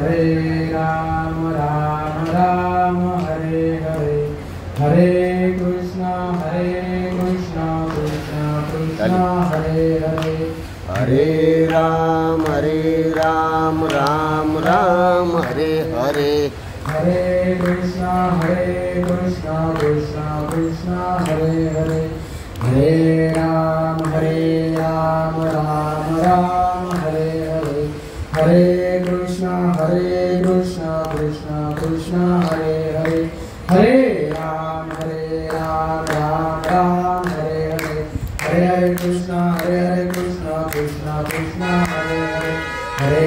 हरे राम राम राम हरे हरे, हरे कृष्णा कृष्णा कृष्णा हरे हरे, हरे राम राम राम हरे हरे, हरे कृष्णा कृष्णा कृष्णा हरे हरे, हरे राम राम राम हरे हरे, हरे कृष्णा कृष्णा कृष्णा हरे हरे, हरे राम राम राम हरे हरे, हरे कृष्णा कृष्णा कृष्णा हरे हरे, हरे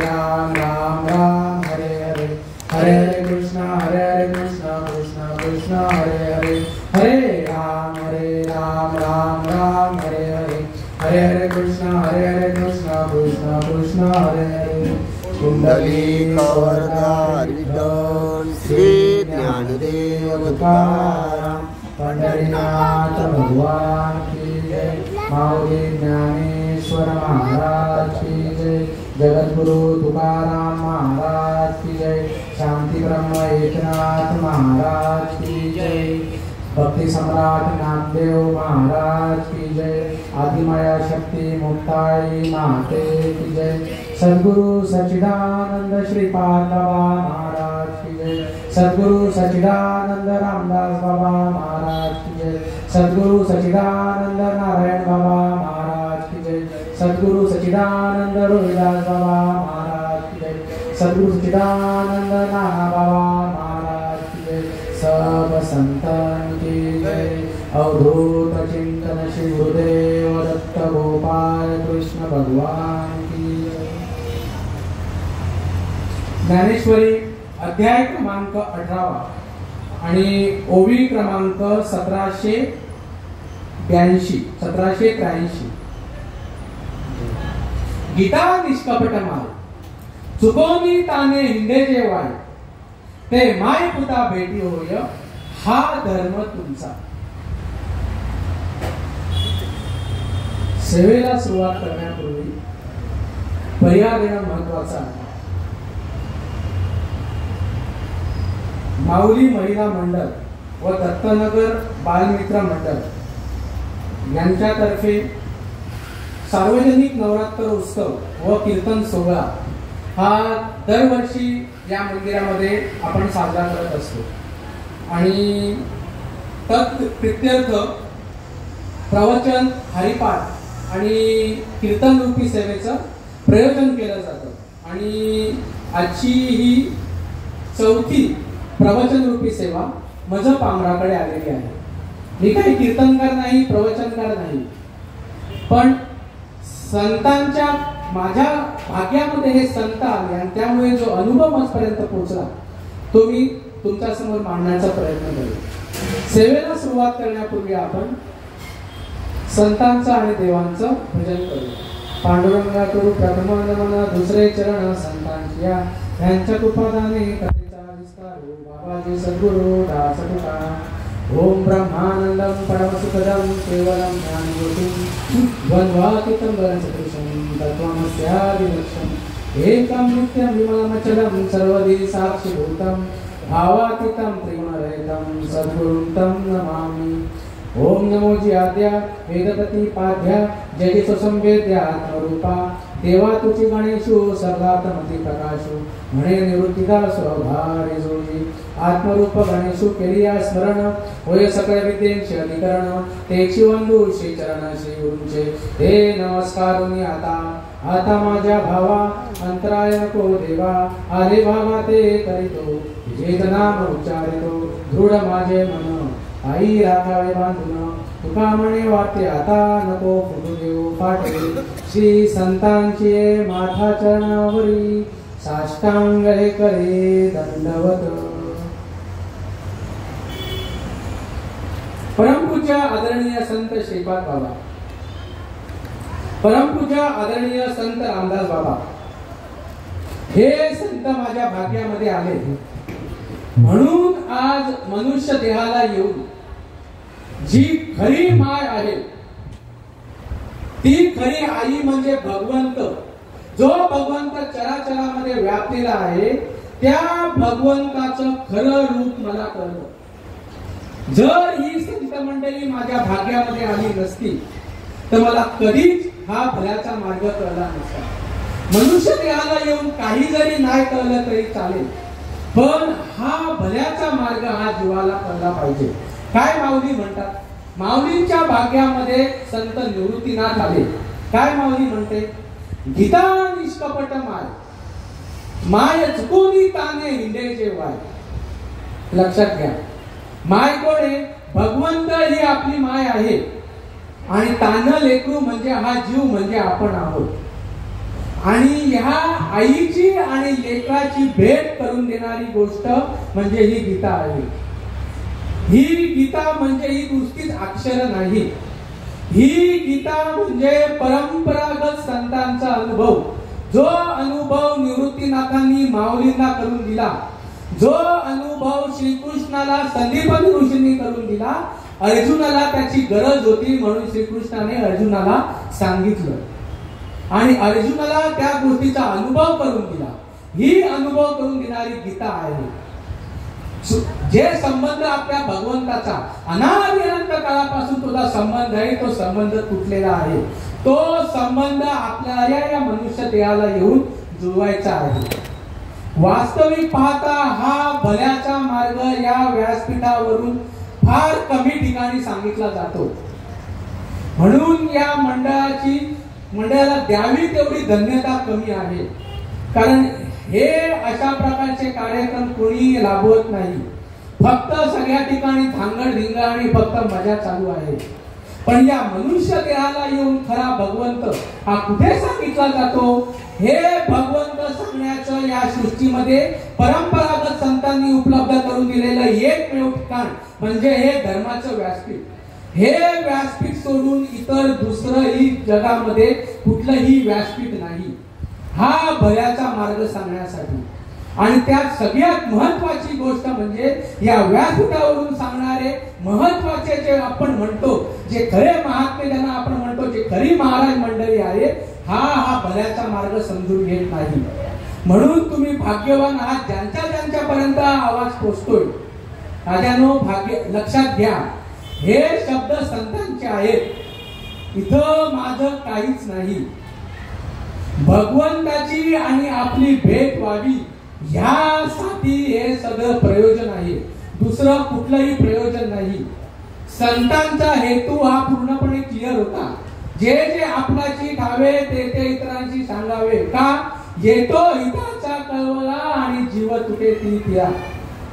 राम राम राम हरे हरे, हरे कृष्णा कृष्णा कृष्णा हरे हरे, हरे राम राम राम हरे हरे, हरे कृष्णा कृष्णा कृष्णा हरे हरे। कुंडलीकवरधारी विठ्ठल श्री ज्ञानदेव तुकाराम, पंढरीनाथ भगवान की जय, माऊली ज्ञानेश्वर महाराज की जय, जगद्गुरु तुकाराम महाराज की जय, शांती ब्रह्म एकनाथ महाराज की जय, भक्ति सम्राट नामदेव महाराज की जय, आदिमाया शक्ति मुक्ताई माते की जय, सद्गुरु सच्चिदानंद श्रीपाद बाबा महाराज की जय, सद्गुरु सच्चिदानंद रामदास बाबा महाराज की जय, सद्गुरु सच्चिदानंद नारायण बाबा महाराज की जय, सद्गुरु सच्चिदानंद रोहिदास बाबा महाराज की जय, सद्गुरु सच्चिदानंद नाना बाबा महाराज की जय, सब संतन की जय। अवधूत चिंतन श्री गुरुदेव दत्त गोपाल कृष्ण भगवान की जय। ज्ञानेश्वरी अध्याय क्रमांक 18 आणि ओवी क्रमांक 1783। गीता निष्कपट माय चुकोनी ताने हिंदेचे वाय, ते माय पुता भेटी होय हा धर्म तुमचा। सेवेला सुरुवात करण्यापूर्वी पर्याय देणं महत्वाचं आहे। माऊली महिला मंडळ व दत्तनगर बालमित्र मंडळ यांच्यातर्फे सार्वजनिक नवरात्र उत्सव व कीर्तन सोहळा हा दरवर्षी या मंदिरामध्ये आपण साजरा करत असतो आणि तत्प्रित्यर्थ प्रवचन, हरिपाठ आणि कीर्तन रूपी सेवेचं प्रयोजन केलं जातं आणि आजची ही 4थी प्रवचन रूपी सेवा मज पामराकडे आलेली आहे। मी काही कीर्तनकार नाही, प्रवचनकार नाही, पण संतांच्या माझ्या भाग्यामध्ये हे संत आले आणि त्यामुळे जो अनुभव आजपर्यंत पोहोचला तो मी तुमच्या समोर मांडण्याचा प्रयत्न करेन। सेवेला सुरुवात करण्यापूर्वी आपण संतांचं आणि देवांचं भजन करू। पांडुरंगा करू प्रथम नमन, दुसरे चरण संतांची यांच्या कृपादाने कथेचा विस्तार हो। बाबाजी सद्गुरु दास तुका, ओम ब्रह्मानंदम परमसुखदम केवलम ज्ञानज्योतिं द्वंद्वातीतं वरसदृशं तत्त्वमस्यादिलक्ष्यम् एकं नित्यं विमलमचलं सर्वदि साक्षिभूतं भावातीतं त्रिगुणरहितं सद्गुरुं तं नमामि। ओम नमो जी आद्या वेदपती पाध्या जय जय सुसंवेद्या आत्मरूपा, देवा तुझी गणेशु सर्वात्मती प्रकाशु, म्हणे निवृत्तीदास भारी जोजी। आत्मरूप गणेशु केली या स्मरण, होय सकळ विद्येचे अधिकरण, तेची वंदू श्री चरण श्री गुरूंचे हे नमस्कारुनी आता माझ्या भावा अंतराय नको देवा, आले भावा ते करीतो जेत नाम उच्चारितो, दृढ माझे मन आई राखावे बांधून, तुका म्हणे वाटे आता नको फुटू देऊ फाटे, श्री संतांची माथा चरणावरी साष्टांग हे करे दंडवत। परमपूज्य आदरणीय संत श्रीपाद बाबा, परमपूज्य आदरणीय संत रामदास बाबा हे संत माझ्या भाग्यामध्ये आले म्हणून आज मनुष्य देहाला येऊन जी खरी माय आहे ती खरी आई म्हणजे भगवंत, जो भगवंत चराचरामध्ये व्यापलेला आहे त्या भगवंताचं खरं रूप मला कळलं. जर ही संत मंडळी माझ्या भाग्यामध्ये आली नसती तर मला कधीच हा भल्याचा मार्ग कळला नसता. मनुष्य देहाला येऊन काही जरी नाही कळलं तरी चालेल, पण हा भल्याचा मार्ग हा जीवाला कळला पाहिजे. काय माऊली म्हणतात? माऊलींच्या भाग्यामध्ये संत निवृत्तीनाथ आले. काय माऊली म्हणते? गीता निष्कपट माय, माय चुकोनी ताने हिंडेचे वाय. लक्षात घ्या, माय कोण आहे? भगवंत ही आपली माय आहे आणि तान लेकरू म्हणजे हा जीव म्हणजे आपण आहोत. आणि ह्या आईची आणि लेकराची भेट करून देणारी गोष्ट म्हणजे ही गीता आहे. ही गीता म्हणजे ही नुसतीच अक्षर नाही, ही गीता म्हणजे परंपरागत संतांचा अनुभव. जो अनुभव निवृत्तीनाथांनी माऊलींना करून दिला, जो अनुभव श्रीकृष्णाला संदीपनी ऋषींनी करून दिला, अर्जुनाला त्याची गरज होती म्हणून श्रीकृष्णाने अर्जुनाला सांगितलं आणि अर्जुनाला त्या गोष्टीचा अनुभव करून दिला. ही अनुभव करून देणारी गीता आहे. जे संबंध आपल्या भगवंताचा अनादि अनंत काळापासून तुझा संबंध आहे, तो संबंध तुटलेला आहे. तो संबंध आपल्याला या मनुष्य देहाला येऊन जुळवायचा आहे. वास्तविक पाहता हा भल्याचा मार्ग या व्यासपीठावरून फार कमी ठिकाणी सांगितला जातो. म्हणून या मंडळाला द्यावी तेवढी धन्यता कमी आहे. कारण हे अशा प्रकारचे कार्यक्रम कोणी राबवत नाही. फक्त सगळ्या ठिकाणी धांगड धिंग आणि फक्त मजा चालू आहे. पण या मनुष्य देहाला येऊन खरा भगवंत हा कुठे सांगितला जातो? हे भगवंत सांगण्याचं या सृष्टीमध्ये परंपरागत संतांनी उपलब्ध करून दिलेलं एकमेव ठिकाण म्हणजे हे धर्माचं व्यासपीठ. हे व्यासपीठ सोडून इतर दुसरंही जगामध्ये कुठलंही व्यासपीठ नाही हा भल्याचा मार्ग सांगण्यासाठी. आणि त्यात सगळ्यात महत्वाची गोष्ट म्हणजे या व्यासपीठावरून सांगणारे महत्वाचे जे आपण म्हणतो, जे खरे महात्मे ज्यांना आपण म्हणतो, जे खरी महाराज मंडळी आहे, हा भल्याचा मार्ग समजून घेत नाही. म्हणून तुम्ही भाग्यवान आहात ज्यांच्या पर्यंत आवाज पोहोचतोय. राजानो, भाग्य लक्षात घ्या, हे शब्द संतांचे आहेत, इथं माझं काहीच नाही. भगवंताची आणि आपली भेट व्हावी यासाठी हे सगळं प्रयोजन आहे, दुसरं कुठलंही प्रयोजन नाही. संतांचा हेतू हा पूर्णपणे क्लिअर होता. जे जे आपणाची ठावे ते इतरांशी सांगावे, का येतो हिताचा कळवला आणि जीव तुटे ती पिया.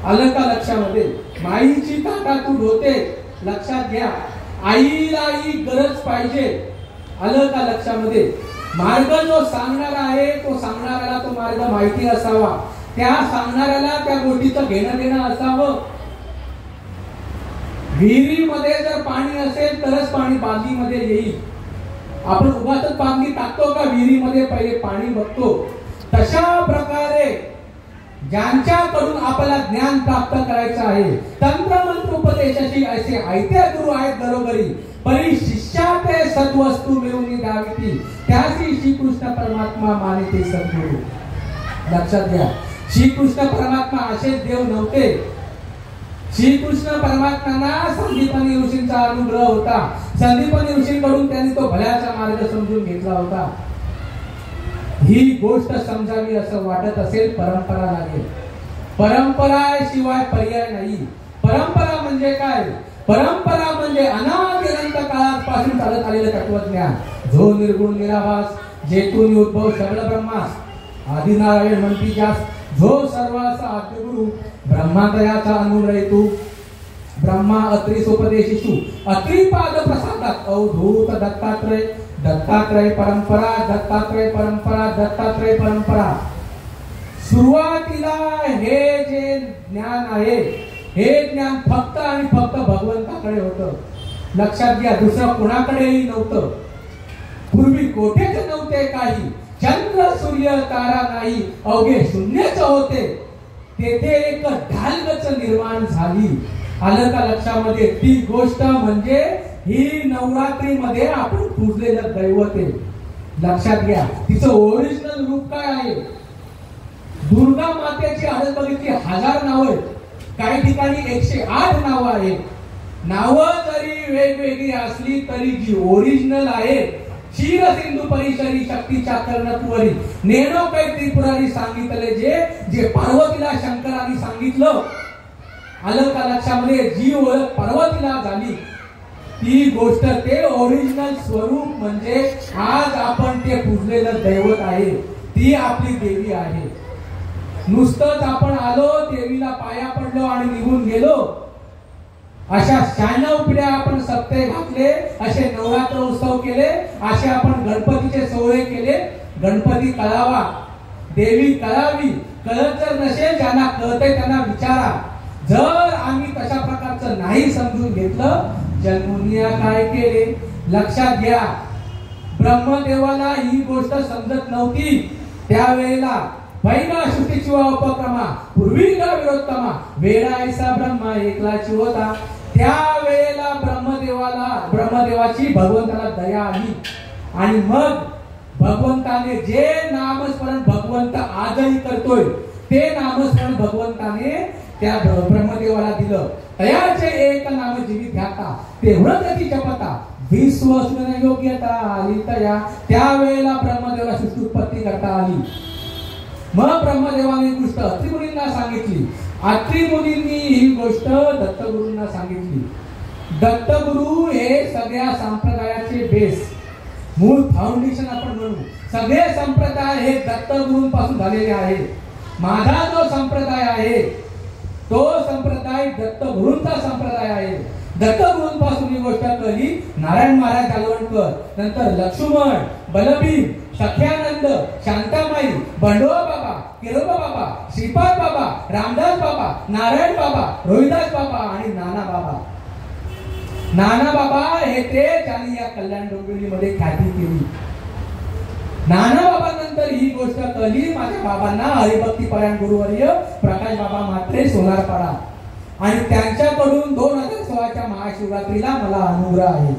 आलं का लक्षामध्ये? माईची ताटातूट होते, लक्षात घ्या. आईला ही गरज पाहिजे, आलं का लक्षामध्ये? मार्ग जो सांगणारा आहे तो सांगणाऱ्याला तो मार्ग माहिती असावा, त्या सांगणाऱ्याला त्या गोष्टीचं घेणं देणं असावं. विहिरीमध्ये जर पाणी असेल तरच पाणी बादलीमध्ये येईल. आपण उगाच बादली टाकतो का विहिरीमध्ये? पहिले पाणी बघतो. तशा प्रकारे ज्यांच्याकडून आपल्याला ज्ञान प्राप्त करायचं आहे, तंत्र मंत्र उपदेशाची असे आयते गुरु आहेत घरोघरी, परी शिष्याते सद्वस्तू मिळवून द्यावी त्याची श्रीकृष्ण परमात्मा मानिते सद्गुरु. लक्षात घ्या, श्रीकृष्ण परमात्मा असेच देव नव्हते. श्रीकृष्ण परमात्म्यांना संदीपनी ऋषींचा अनुग्रह होता. संदीपनी ऋषींकडून त्यांनी तो भल्याचा मार्ग समजून घेतला होता. ही गोष्ट समजावी असं वाटत असेल, परंपरा लागेल. परंपरा शिवाय पर्याय नाही. परंपरा म्हणजे काय? परंपरा म्हणजे अनादि अनंत काळापासून चालत आलेलं तत्वज्ञान, जो निर्गुण निराभास, जेतून उद्भव सगळ ब्रह्मास, आदिनारायण म्हणती जास, जो सर्वाचा आद्यगुरु, ब्रह्मादयाचा अनुरयतू, ब्रह्मा अत्रिसोपदेशिषु, अत्रिपाद प्रसादात अवधूत दत्तात्रय, दत्तात्रय परंपरा, दत्तात्रय परंपरा, दत्तात्रय परंपरा. सुरुवातीला हे जे ज्ञान आहे, हे ज्ञान फक्त आणि फक्त भगवंताकडे होतं. लक्षात घ्या, दुसरं कोणाकडेही नव्हतं. पूर्वी कोठेच नव्हते काही, चंद्र सूर्य तारा नाही, अवघे शून्यच होते. तेथे एक ढालगच निर्माण झाली. आलं का लक्षामध्ये? ती गोष्ट म्हणजे ही नवरात्रीमध्ये आपण पूजलेलं दैवत आहे. लक्षात घ्या, तिचं ओरिजिनल रूप काय आहे. दुर्गा मातेची आदत बघितली 1000 नावं आहेत, काही ठिकाणी 108 नावं आहेत. नावं जरी वेगवेगळी असली तरी जी ओरिजिनल आहे, क्षीर सिंधू परिसरी शक्तीच्या कर्णकुवरी नेनो कै त्रिपुरारी सांगितले, जे पार्वतीला शंकराने सांगितलं. आलं का लक्षामध्ये, जी ओळख पार्वतीला झाली ती गोष्ट, ते ओरिजिनल स्वरूप म्हणजे आज आपण ते पूजलेलं दैवत आहे, ती आपली देवी आहे. नुसतंच आपण आलो, देवीला पाया पडलो आणि निघून गेलो, अशा 96 पिढ्या आपण सप्ते घातले, असे नवरात्र उत्सव केले, असे आपण गणपतीचे सोहळे केले. गणपती कळावा, देवी कळावी. कळत जर नसेल, ज्यांना कळते त्यांना विचारा. जर आम्ही तशा प्रकारचं नाही समजून घेतलं, जन्मोनिया काय केले लक्षात घ्या. ब्रह्मदेवाला ही गोष्ट समजत नव्हती. त्यावेळेला पहिला सृष्टीची उपक्रमा पूर्वी का विरोत्तमा वेळा ऐसा ब्रह्मा एकलाची होता. त्यावेळेला ब्रह्मदेवाची भगवंताला दया आली आणि मग भगवंताने जे नामस्मरण भगवंत आजही करतोय, ते नामस्मरण भगवंताने त्या ब्रह्मदेवाला दिलं. तयाचे एक नाम जीवित घ्याता, तेवढं त्याची जपता, विश्वसन योग्यता आली तया. त्यावेळेला ब्रह्मदेवाला सृष्टी उत्पत्ती करता आली. मग ब्रह्मदेवाने गोष्ट अत्री मुनींना सांगितली. अत्री मुनींनी ही गोष्ट दत्तगुरूंना सांगितली. दत्तगुरु हे सगळ्या संप्रदायाचे बेस, मूळ फाउंडेशन आपण म्हणू. सगळे संप्रदाय हे दत्तगुरूंपासून झालेले आहेत. माझा जो संप्रदाय आहे तो संप्रदाय दत्तगुरूंचा संप्रदाय आहे. दत्तगुरूंपासून ही गोष्ट कळली. नारायण महाराज जालवणकर, नंतर लक्ष्मण, बलभीम, सख्यानंद, शांतामाई, बंडोबा बाबा, किरोबा बाबा, श्रीपाद बाबा, रामदास बाबा, नारायण बाबा, रोहिदास बाबा आणि नाना बाबा. नाना बाबा हे ते ज्यांनी या कल्याण डोंबिवलीमध्ये ख्याती केली. नाना बाबांनंतर ही गोष्ट कळली माझ्या बाबांना, हरिभक्तीपरायण गुरुवर्य प्रकाश बाबा म्हात्रे सोनारपाडा, आणि त्यांच्याकडून 2016च्या महाशिवरात्रीला मला अनुग्रह आहे.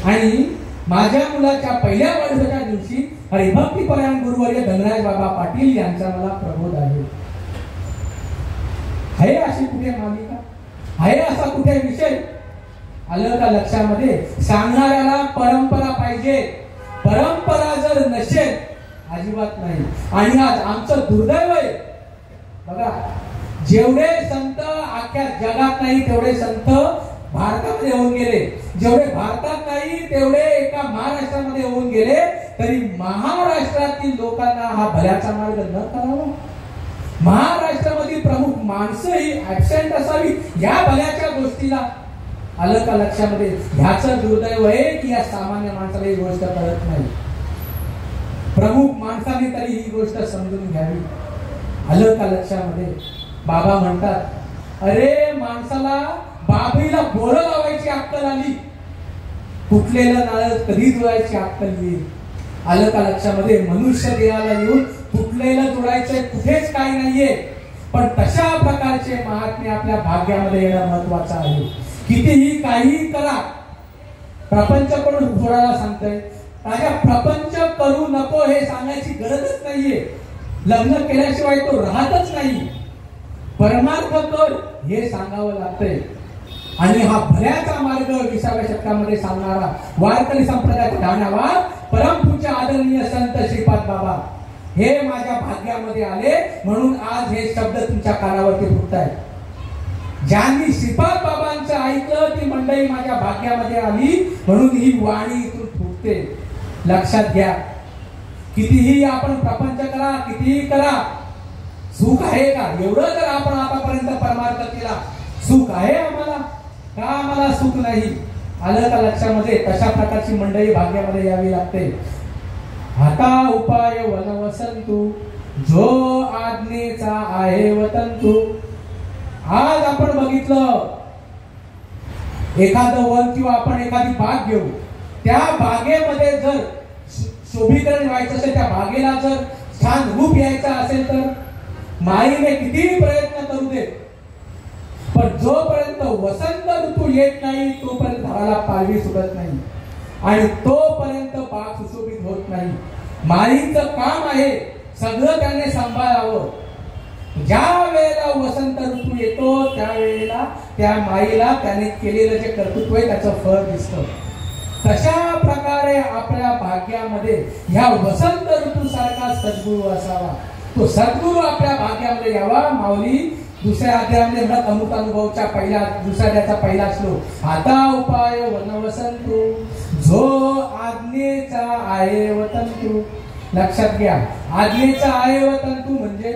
आणि माझ्या मुलाच्या पहिल्या वाढदिवसाच्या दिवशी हरिभक्तीपरायण गुरुवर्य धनराज बाबा पाटील यांचा मला प्रबोध आहे. आहे अशी कुठे मालिका, आहे असा कुठे विषय आलं का लक्षामध्ये. सांगणाऱ्याला परंपरा पाहिजे, परंपरा जर नसेल अजिबात नाही. आणि आज आमचं दुर्दैव आहे बघा, जेवढे संत अख्ख्या जगात नाही तेवढे संत भारतामध्ये होऊन गेले, जेवढे भारतात नाही तेवढे एका महाराष्ट्रामध्ये होऊन गेले, तरी महाराष्ट्रातील लोकांना हा भल्याचा मार्ग न करावा. महाराष्ट्रामध्ये प्रमुख माणसं ही ऍबसेंट असावी या भल्याच्या गोष्टीला. आलं का लक्षामध्ये. ह्याचं दुर्दैव आहे की या सामान्य माणसाला ही गोष्ट कळत नाही. प्रमुख माणसाने तरी ही गोष्ट समजून घ्यावी. आलं का लक्षामध्ये. बाबा म्हणतात, अरे माणसाला बाबीला बोरं लावायची अक्कल आली, कुठलेलं नारळ कधी जोडायची अक्कल येईल. आलं का लक्षामध्ये. मनुष्य देहाला येऊन कुठलेलं जोडायचं कुठेच काही नाहीये, पण तशा प्रकारचे महात्मे आपल्या भाग्यामध्ये येणं महत्वाचं आहे. कितीही काही करा, प्रपंच करून जोडायला सांगतोय. राजा प्रपंच करू नको हे सांगायची गरजच नाहीये. लग्न केल्याशिवाय तो राहतच नाही. परमार्थ कर हे सांगावं लागतंय. आणि हा भल्याचा मार्ग 20व्या शतकामध्ये सांगणारा वारकरी संप्रदायाचा धाण्यावार परमपूज्य आदरणीय संत श्रीपाद बाबा हे माझ्या भाग्यामध्ये आले, म्हणून आज हे शब्द तुमच्या कानावरती फुटतायत. ज्यांनी श्रीपाद बाबांचं ऐकलं ती मंडळी माझ्या भाग्यामध्ये आली, म्हणून ही वाणी इथून फुटते. लक्षात घ्या. कितीही आपण प्रपंच करा, कितीही करा, सुख आहे का. एवढं जर आपण आतापर्यंत परमार्थ केला, सुख आहे आम्हाला का, आम्हाला सुख नाही. आलं का लक्षामध्ये. तशा प्रकारची मंडळी भाग्यामध्ये यावी लागते. हाता उपाय वनवसंतु, जो आज्ञेचा आहे वतंतु. आज आपण बघितलं एखादं वन किंवा आपण एखादी बाग घेऊ, त्या बागेमध्ये जर शोभीकरण व्हायचं असेल, त्या बागेला जर छान रूप यायचं असेल तर माईने कितीही प्रयत्न करू दे, पण जोपर्यंत वसंत ऋतू येत नाही तोपर्यंत झाडाला पालवी सुटत नाही. आणि तोपर्यंत बाग सुशोभित होत नाही. माईचं काम आहे सगळं त्याने सांभाळावं. ज्या वेळेला वसंत ऋतू येतो त्यावेळेला त्या माईला त्याने केलेलं जे कर्तृत्व आहे त्याचं फळ दिसतं. तशा प्रकारे आपल्या भाग्यामध्ये ह्या वसंत ऋतू सारखा सद्गुरू असावा. तो सद्गुरू आपल्या भाग्यामध्ये यावा. माऊली दुसऱ्या अध्यायामध्ये म्हणत अमृतानुभवच्या दुसऱ्या अध्यायाचा पहिला श्लोक, आता उपाय वनवसंतू जो आज्ञेचा आहे वतंतू. लक्षात घ्या, आज्ञेचा आहे वतंतू म्हणजे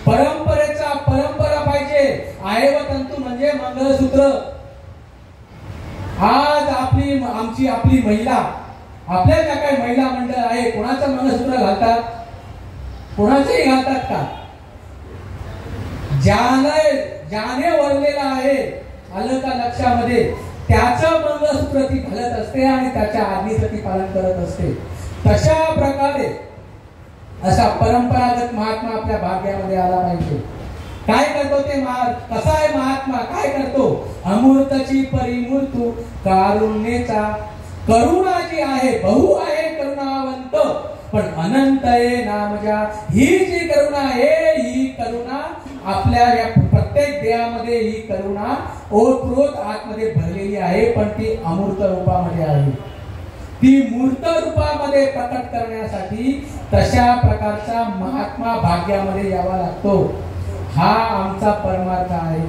परंपरा पाहिजे. आहे वतंतू म्हणजे मंगळसूत्र. आज आपली महिला, आपल्या ज्या काही महिला मंडळ आहे, कोणाचं मंगळसूत्र घालतात? कोणाचेही घालतात का? ज्याने वरलेला आहे, आलं का लक्षामध्ये, त्याचं मंगळसूत्र ती घालत असते आणि त्याच्या आज्ञेचं ती पालन करत असते. तशा प्रकारे असा परंपरागत महात्मा आपल्या भाग्यामध्ये आला पाहिजे. काय करतो ते कसा आहे महात्मा? काय करतो? अमूर्तची परिमूर्तू कारुण्याचा. करुणा जी आहे, बहु आहे करुणावंत, पण अनंत आहे नामजा. ही जी करुणा आहे, ही करुणा आपल्या या प्रत्येक देहामध्ये ही करुणा ओतप्रोत आतमध्ये भरलेली आहे, पण ती अमूर्त रूपामध्ये आहे. ती मूर्त रूपामध्ये प्रकट करण्यासाठी तशा प्रकारचा महात्मा भाग्यामध्ये यावा लागतो. हा आमचा परमार्थ आहे.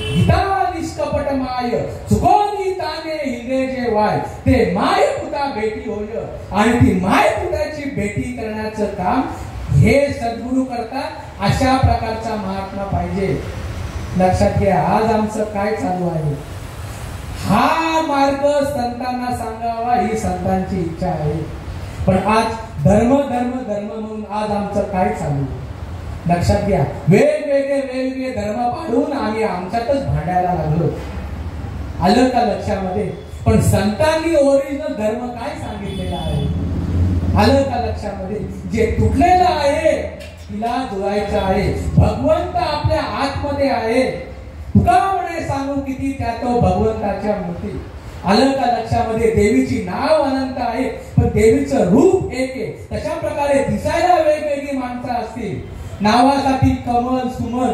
गीता निष्कपट माय चुकोनी ताने हिंदेचे वाय, ते माय पुता भेटी होय. आणि ती माय पुताची भेटी करण्याचं काम हे सद्गुरू करतात. अशा प्रकारचा महात्मा पाहिजे. लक्षात घ्या, आज आमचं काय चालू आहे? हा मार्ग संतांना सांगावा ही संतांची इच्छा आहे. पण आज धर्म म्हणून आज आमचं काय चालू? लक्षात घ्या, वेगवेगळे धर्म पाडून आम्ही आमच्यातच भांडायला लागलो. आलं का लक्षामध्ये? पण संतांनी ओरिजिनल धर्म काय सांगितलेला आहे? आलं का लक्षामध्ये? जे तुटलेलं आहे तिला जुळायचं आहे. भगवंत आपल्या आतमध्ये आहे. तुका म्हणे सांगू किती त्या तो भगवंताच्या मूर्ती. आलं का लक्षामध्ये? देवीची नाव अनंत आहे, पण देवीचं रूप एक आहे. तशा प्रकारे दिसायला वेगवेगळी माणसं असतील. नावासाठी कमल सुमन,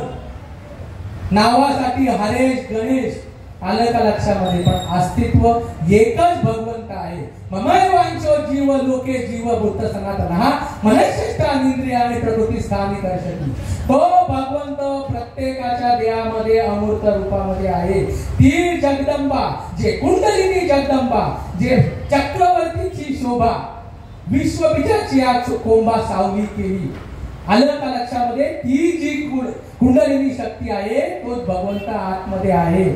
नावासाठी हरेश गणेश. आलं का लक्षामध्ये? पण अस्तित्व एकच भगवंत आहे. ममैवांचो जीव लोके जीव भूत सनातनः मनश्रेष्ठानिंद्रिय आणि प्रकृती स्थानी दर्शती. तो भगवंत प्रत्येकाच्या देहामध्ये अमूर्त रूपामध्ये आहे. ती जगदंबा, जे कुंडलिनी जगदंबा, जे चक्रवर्तीची शोभा, विश्वबीजाची आज कोंबा सावली केली. आलं का लक्षामध्ये? ती जी कुंडलिनी शक्ती आहे तोच भगवंत आतमध्ये आहे.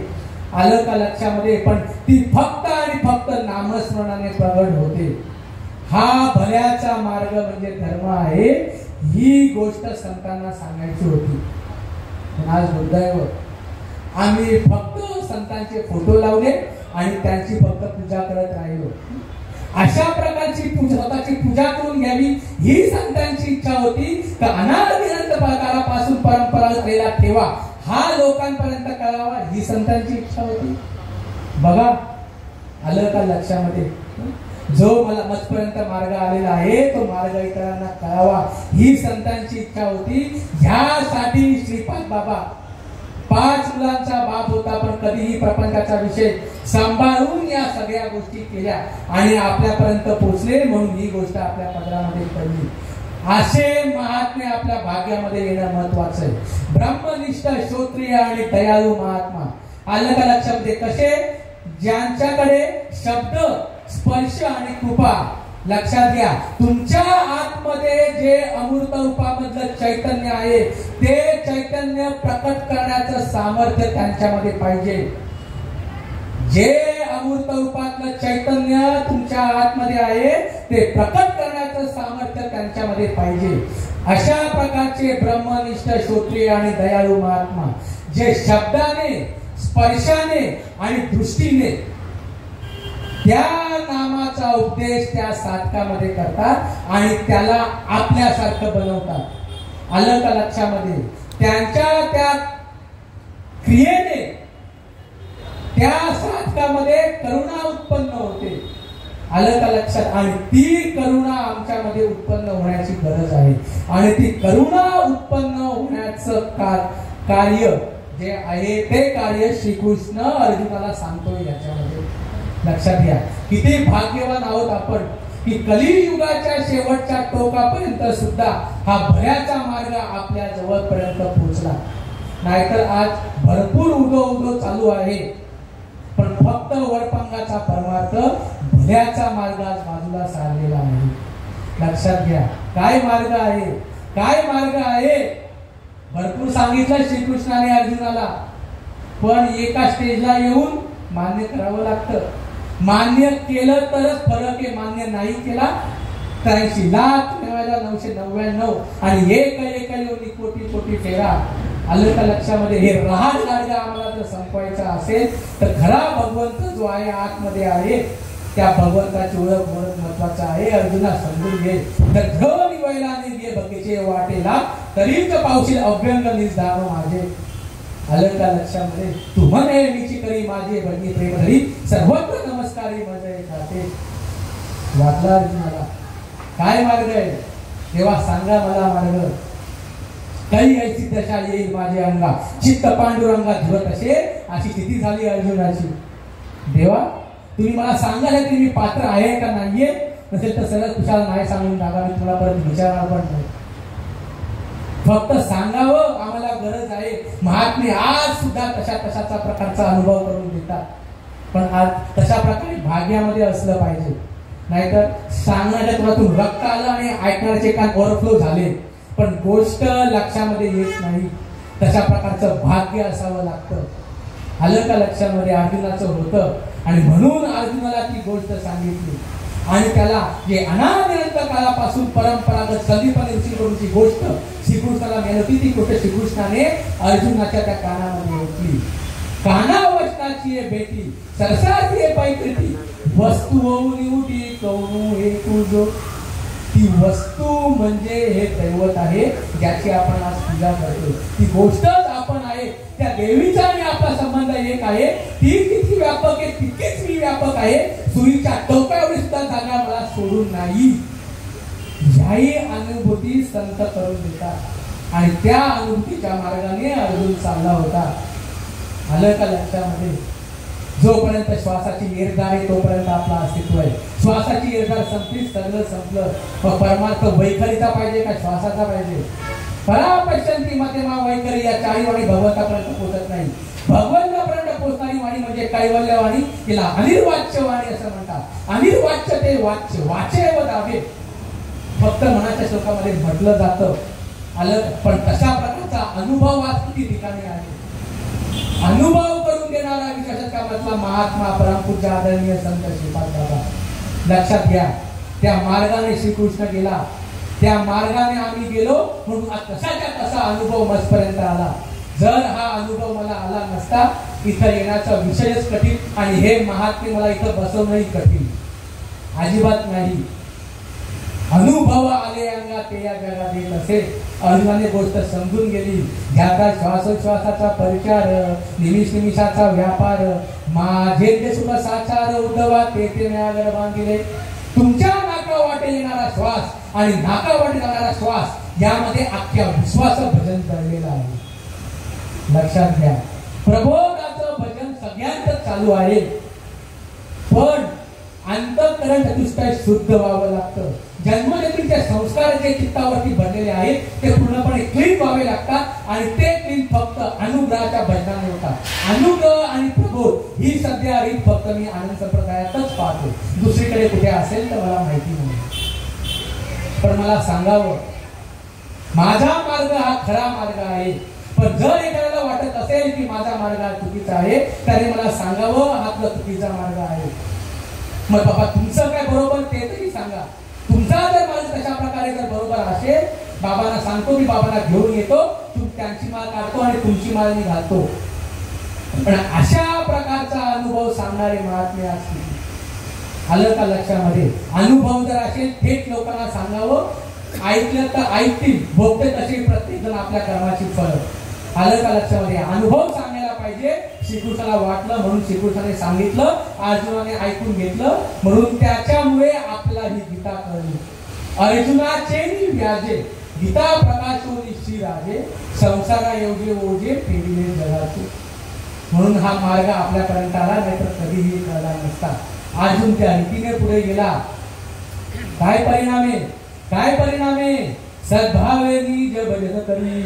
आलं का लक्षामध्ये? पण ती फक्त आणि फक्त नामस्मरणाने प्रगट होते. हा भल्याचा मार्ग म्हणजे धर्म आहे. ही गोष्ट संतांना सांगायची होती. पण आज दुर्दैव, आम्ही फक्त संतांचे फोटो लावले आणि त्यांची फक्त पूजा करत राहिलो. अशा प्रकारची स्वतःची पूजा करून घ्यावी ही संतांची इच्छा होती. तर अनादिअनंत काळापासून परंपरा झालेला ठेवा हा लोकांपर्यंत कळावा ही संतांची इच्छा होती. बघा, आलं का लक्षामध्ये? जो मला मजपर्यंत मार्ग आलेला आहे तो मार्ग इतरांना कळावा ही संतांची इच्छा होती. ह्यासाठी श्रीपाद बाबा 5 मुलांचा बाप होता, पण कधीही प्रपंचाचा विषय सांभाळून या सगळ्या गोष्टी केल्या आणि आपल्यापर्यंत पोहोचले. म्हणून ही गोष्ट आपल्या पदरामध्ये पडली. असे महात्मे आपल्या भाग्यामध्ये येणं महत्वाचं आहे. ब्रह्मनिष्ठ, श्रोत्रिय आणि दयाळू महात्मा. आलं का लक्षामध्ये? कसे? ज्यांच्याकडे शब्द, स्पर्श आणि कृपा. लक्षात घ्या, तुमच्या आतमध्ये जे अमृत रूपामधलं चैतन्य आहे ते चैतन्य प्रकट करण्याचं सामर्थ्य त्यांच्यामध्ये पाहिजे. जे अमृत रूपातलं चैतन्य तुमच्या आतमध्ये आहे ते प्रकट करण्याचं सामर्थ्य त्यांच्यामध्ये पाहिजे. अशा प्रकारचे ब्रह्मनिष्ठ, श्रोत्रिय आणि दयाळू महात्मा जे शब्दाने, स्पर्शाने आणि दृष्टीने त्या नामाचा उपदेश त्या साधकामध्ये करतात आणि त्याला आपल्यासारखं बनवतात. आलं का लक्षामध्ये? त्यांच्या त्या क्रियेने त्या साधकामध्ये करुणा उत्पन्न होते. आलं का लक्षात? आणि ती करुणा आमच्यामध्ये उत्पन्न होण्याची गरज आहे. आणि ती करुणा उत्पन्न होण्याचं कार्य जे आहे ते कार्य श्रीकृष्ण अर्जुनाला सांगतोय. याच्यामध्ये लक्षात घ्या किती भाग्यवान आहोत आपण की कलियुगाच्या शेवटच्या टोकापर्यंत सुद्धा हा भयाचा मार्ग आपल्या जवळपर्यंत पोहोचला. नाहीतर आज भरपूर उदो चालू आहे, पण फक्त वरपंगाचा परमार्थ भल्याचा मार्ग आज बाजूला सारलेला आहे. लक्षात घ्या काय मार्ग आहे, काय मार्ग आहे. भरपूर सांगितलं श्रीकृष्णाने अर्जुनाला, पण एका स्टेजला येऊन मान्य करावं लागतं. मान्य केलं तरच फरक आहे, मान्य नाही केला 83,999 आणि एक योनी कोटी कोटी फेरा. आलं का लक्षामध्ये? हे रहाड गाडगा आम्हाला जर संपवायचा असेल तर खरा भगवंत जो आहे आतमध्ये आहे त्या भगवंताची ओळख महत्वाचं आहे. अर्जुना समजून घे. तर धनी वैलाने घे बकेचे वाटेला तरीच पावशील अभ्यंग निजदार माझे. आलं का लक्षामध्ये? तू म्हणे मीची करी माझे भगी प्रेम धरी सर्वत्र नमस्कारी मजे खाते. वाटला अर्जुनाला काय मार्ग आहे तेव्हा सांगा मला मार्ग. काही ऐसी दशा येईल माझे अंगा चित्त पांडुरंगा धुरत असे अशी स्थिती झाली अर्जुनाची. देवा तुम्ही मला सांगाल की मी पात्र आहे का नाहीये, नसेल तर सरळ कुशाल नाही सांगून टाका, मी तुला परत विचारणार पण नाही. फक्त सांगावं आम्हाला गरज आहे. महात्मे आज सुद्धा तशाचा प्रकारचा अनुभव करून देतात, पण आज तशा प्रकारे भाग्यामध्ये असलं पाहिजे. नाहीतर सांगण्याच्या तुला रक्त आलं आणि ऐकण्याचे कान ओव्हरफ्लो झाले, पण गोष्ट लक्षामध्ये येत नाही. तशा प्रकारचं भाग्य असावं लागतं. आलं का लक्षामध्ये? अर्जुनाचं होतं आणि म्हणून अर्जुनाला ती गोष्ट सांगितली. आणि त्याला जे अनादिअनंत काळापासून परंपरागत संदीपन ऋषीकडूनची गोष्ट श्रीकृष्णाला मिळाली होती, ती गोष्ट श्रीकृष्णाने अर्जुनाच्या त्या कानामध्ये ओतली. काना वचनाची भेटी सरसाची पैकृती वस्तू होऊन उठी कौनू हे तुझो. ती वस्तू म्हणजे हे दैवत आहे ज्याची आपण आज पूजा करतो. ती गोष्टच आपण आहे. त्या देवीचा आणि आपला संबंध एक आहे. ती किती व्यापक आहे तितकीच मी व्यापक आहे. सुईच्या टोकावर सुद्धा जागा मला सोडून नाही. ह्याही अनुभूती संत करून देतात आणि त्या अनुभूतीच्या मार्गाने अर्जुन चालला होता. आलं का लक्षामध्ये? जोपर्यंत श्वासाची येरदार आहे तोपर्यंत आपला अस्तित्व आहे. श्वासाची येरदार संपली सगळं संपलं. मग परमार्थ वैखरीचा पाहिजे का श्वासाचा पाहिजे? परापश्यंती मध्यमा वैखरी या चारी वाणी भगवंतापर्यंत पोहोचत नाही. भगवंतापर्यंत पोहोचणारी वाणी म्हणजे कैवल्यवाणी, तिला अनिर्वाच्य वाणी असं म्हणतात. अनिर्वाच्य ते वाच्य, वाचे व दावे फक्त मनाच्या श्लोकामध्ये म्हटलं जातं. आलं, पण तशा प्रकारचा अनुभव आज किती ठिकाणी आहे. अनुभव करून देणारा विशेषकामतला महात्मा परमपूज्य आदरणीय संत श्रीपाद बाबा. लक्षात घ्या त्या मार्गाने श्रीकृष्ण गेला, त्या मार्गाने आम्ही गेलो म्हणून तसाच्या तसा अनुभव मजपर्यंत आला. जर हा अनुभव मला आला नसता इथं येण्याचा विषयच कठीण आणि हे महात्मे मला इथं बसवणंही कठीण. अजिबात नाही. अनुभव आले अंगा ते या जगात येत असे. अर्जुनाने गोष्ट समजून गेली. ज्याचा श्वासोश्वासाचा परिचार निमिष निमिषाचा व्यापार माझे जे सुख साचार उद्धवा ते न्यागर बांधिले. तुमच्या नाका वाटे येणारा श्वास आणि नाका वाटे जाणारा श्वास यामध्ये अख्ख्या विश्वाचं भजन दडलेलं आहे. लक्षात घ्या प्रबोधाचं भजन सगळ्यांच चालू आहे, पण अंतःकरण चतुष्टय शुद्ध व्हावं लागतं. जन्मजन्मीचे संस्कार जे चित्तावरती भरलेले आहेत ते पूर्णपणे क्लीन व्हावे लागतात आणि ते क्लीन फक्त अनुग्रहाच्या भजनाने होतात. अनुग्रह आणि प्रबोध ही सध्या रीत फक्त मी आनंद संप्रदायातच पाहतो. दुसरीकडे कुठे असेल तर मला माहिती नाही, पण मला सांगावं माझा मार्ग हा खरा मार्ग आहे. पण जर एखाद्याला वाटत असेल की माझा मार्ग हा चुकीचा आहे तरी मला सांगावं हा आपला चुकीचा मार्ग आहे. मग बाबा तुमचं काय बरोबर ते तरी सांगा. तुमचा जर मार्ग तशा प्रकारे जर बरोबर असेल, बाबांना सांगतो मी बाबांना घेऊन येतो, त्यांची माळ काढतो आणि तुमची माळ मी घालतो. पण अशा प्रकारचा अनुभव सांगणारे महात्मे असतील. आलं का लक्षामध्ये? अनुभव जर असेल थेट लोकांना सांगावं, ऐकलं तर ऐकतील, भोगते तशी प्रत्येक जण आपल्या कर्माची फळ. आलं का लक्षामध्ये? अनुभव सांगायला पाहिजे पाहिजे. श्रीकृष्णाला वाटलं म्हणून श्रीकृष्णाने सांगितलं, अर्जुनाने ऐकून घेतलं म्हणून त्याच्यामुळे आपल्याला ही गीता कळली. अर्जुनाचे व्याजे गीता प्रकाशो निश्ची राजे संसारा योगे ओजे फेरिले जगाचे. म्हणून हा मार्ग आपल्यापर्यंत आला, नाहीतर कधीही कळला नसता. अर्जुन त्या रीतीने पुढे गेला. काय परिणामे, काय परिणामे, सद्भावे निज भजन करी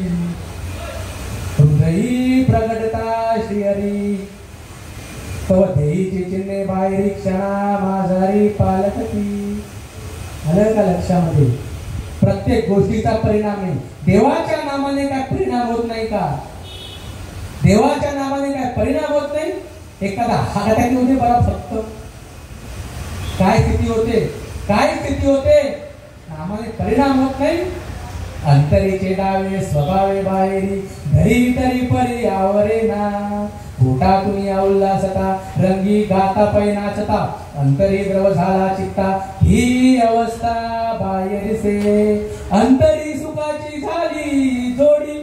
हृदयी प्रगटता श्रीहरी तव देहीचे चिन्हे बाहेरी क्षणा माझारी पालकती. आलं का लक्षामध्ये? प्रत्येक गोष्टीचा परिणाम आहे. देवाच्या नामाने काय परिणाम होत नाही का? देवाच्या नामाने काय परिणाम होत नाही? एखादा हार्ट अटॅक होते बरा फक्त, काय स्थिती होते, काय स्थिती होते? नामाने परिणाम होत नाही. अंतरीचे डावे स्वभावे बाहेरी धरी तरी परी आवरे ना पोटातून या उल्हासता रंगी गाता पै नाचता अंतरी द्रव झाला चित्ता ही अवस्था बाहेर से अंतरी सुखाची झाली जोडी.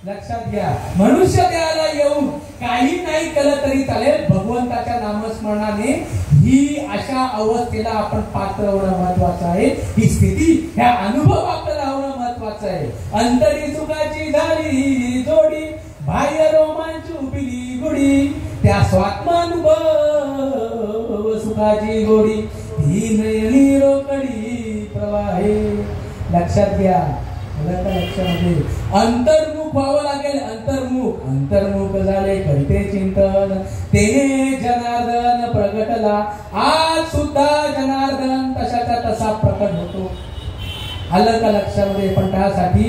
लक्षात घ्या, मनुष्य देहाला येऊन काही नाही केलं तरी चालेल, भगवंताच्या नामस्मरणाने ही अशा अवस्थेला आपण पात्र होणं महत्वाचं आहे. ही स्थिती, ह्या अनुभव आपल्याला होणं महत्वाचं आहे. अंतरी सुखाची झाली जोडी बाह्य रोमांच उभिली गुढी त्या स्वात्मानुभव सुखाची गोडी ही नयनी रोकडी प्रवाहे. लक्षात घ्या, लक्षामध्ये अंतर्मुख व्हावं लागेल. अंतर्मुख, अंतर्मुख झाले करते चिंतन ते जनार्दन प्रगटला. आज सुद्धा जनार्दन तशाचा तसा प्रकट होतो. आलं का लक्षामध्ये? पण त्यासाठी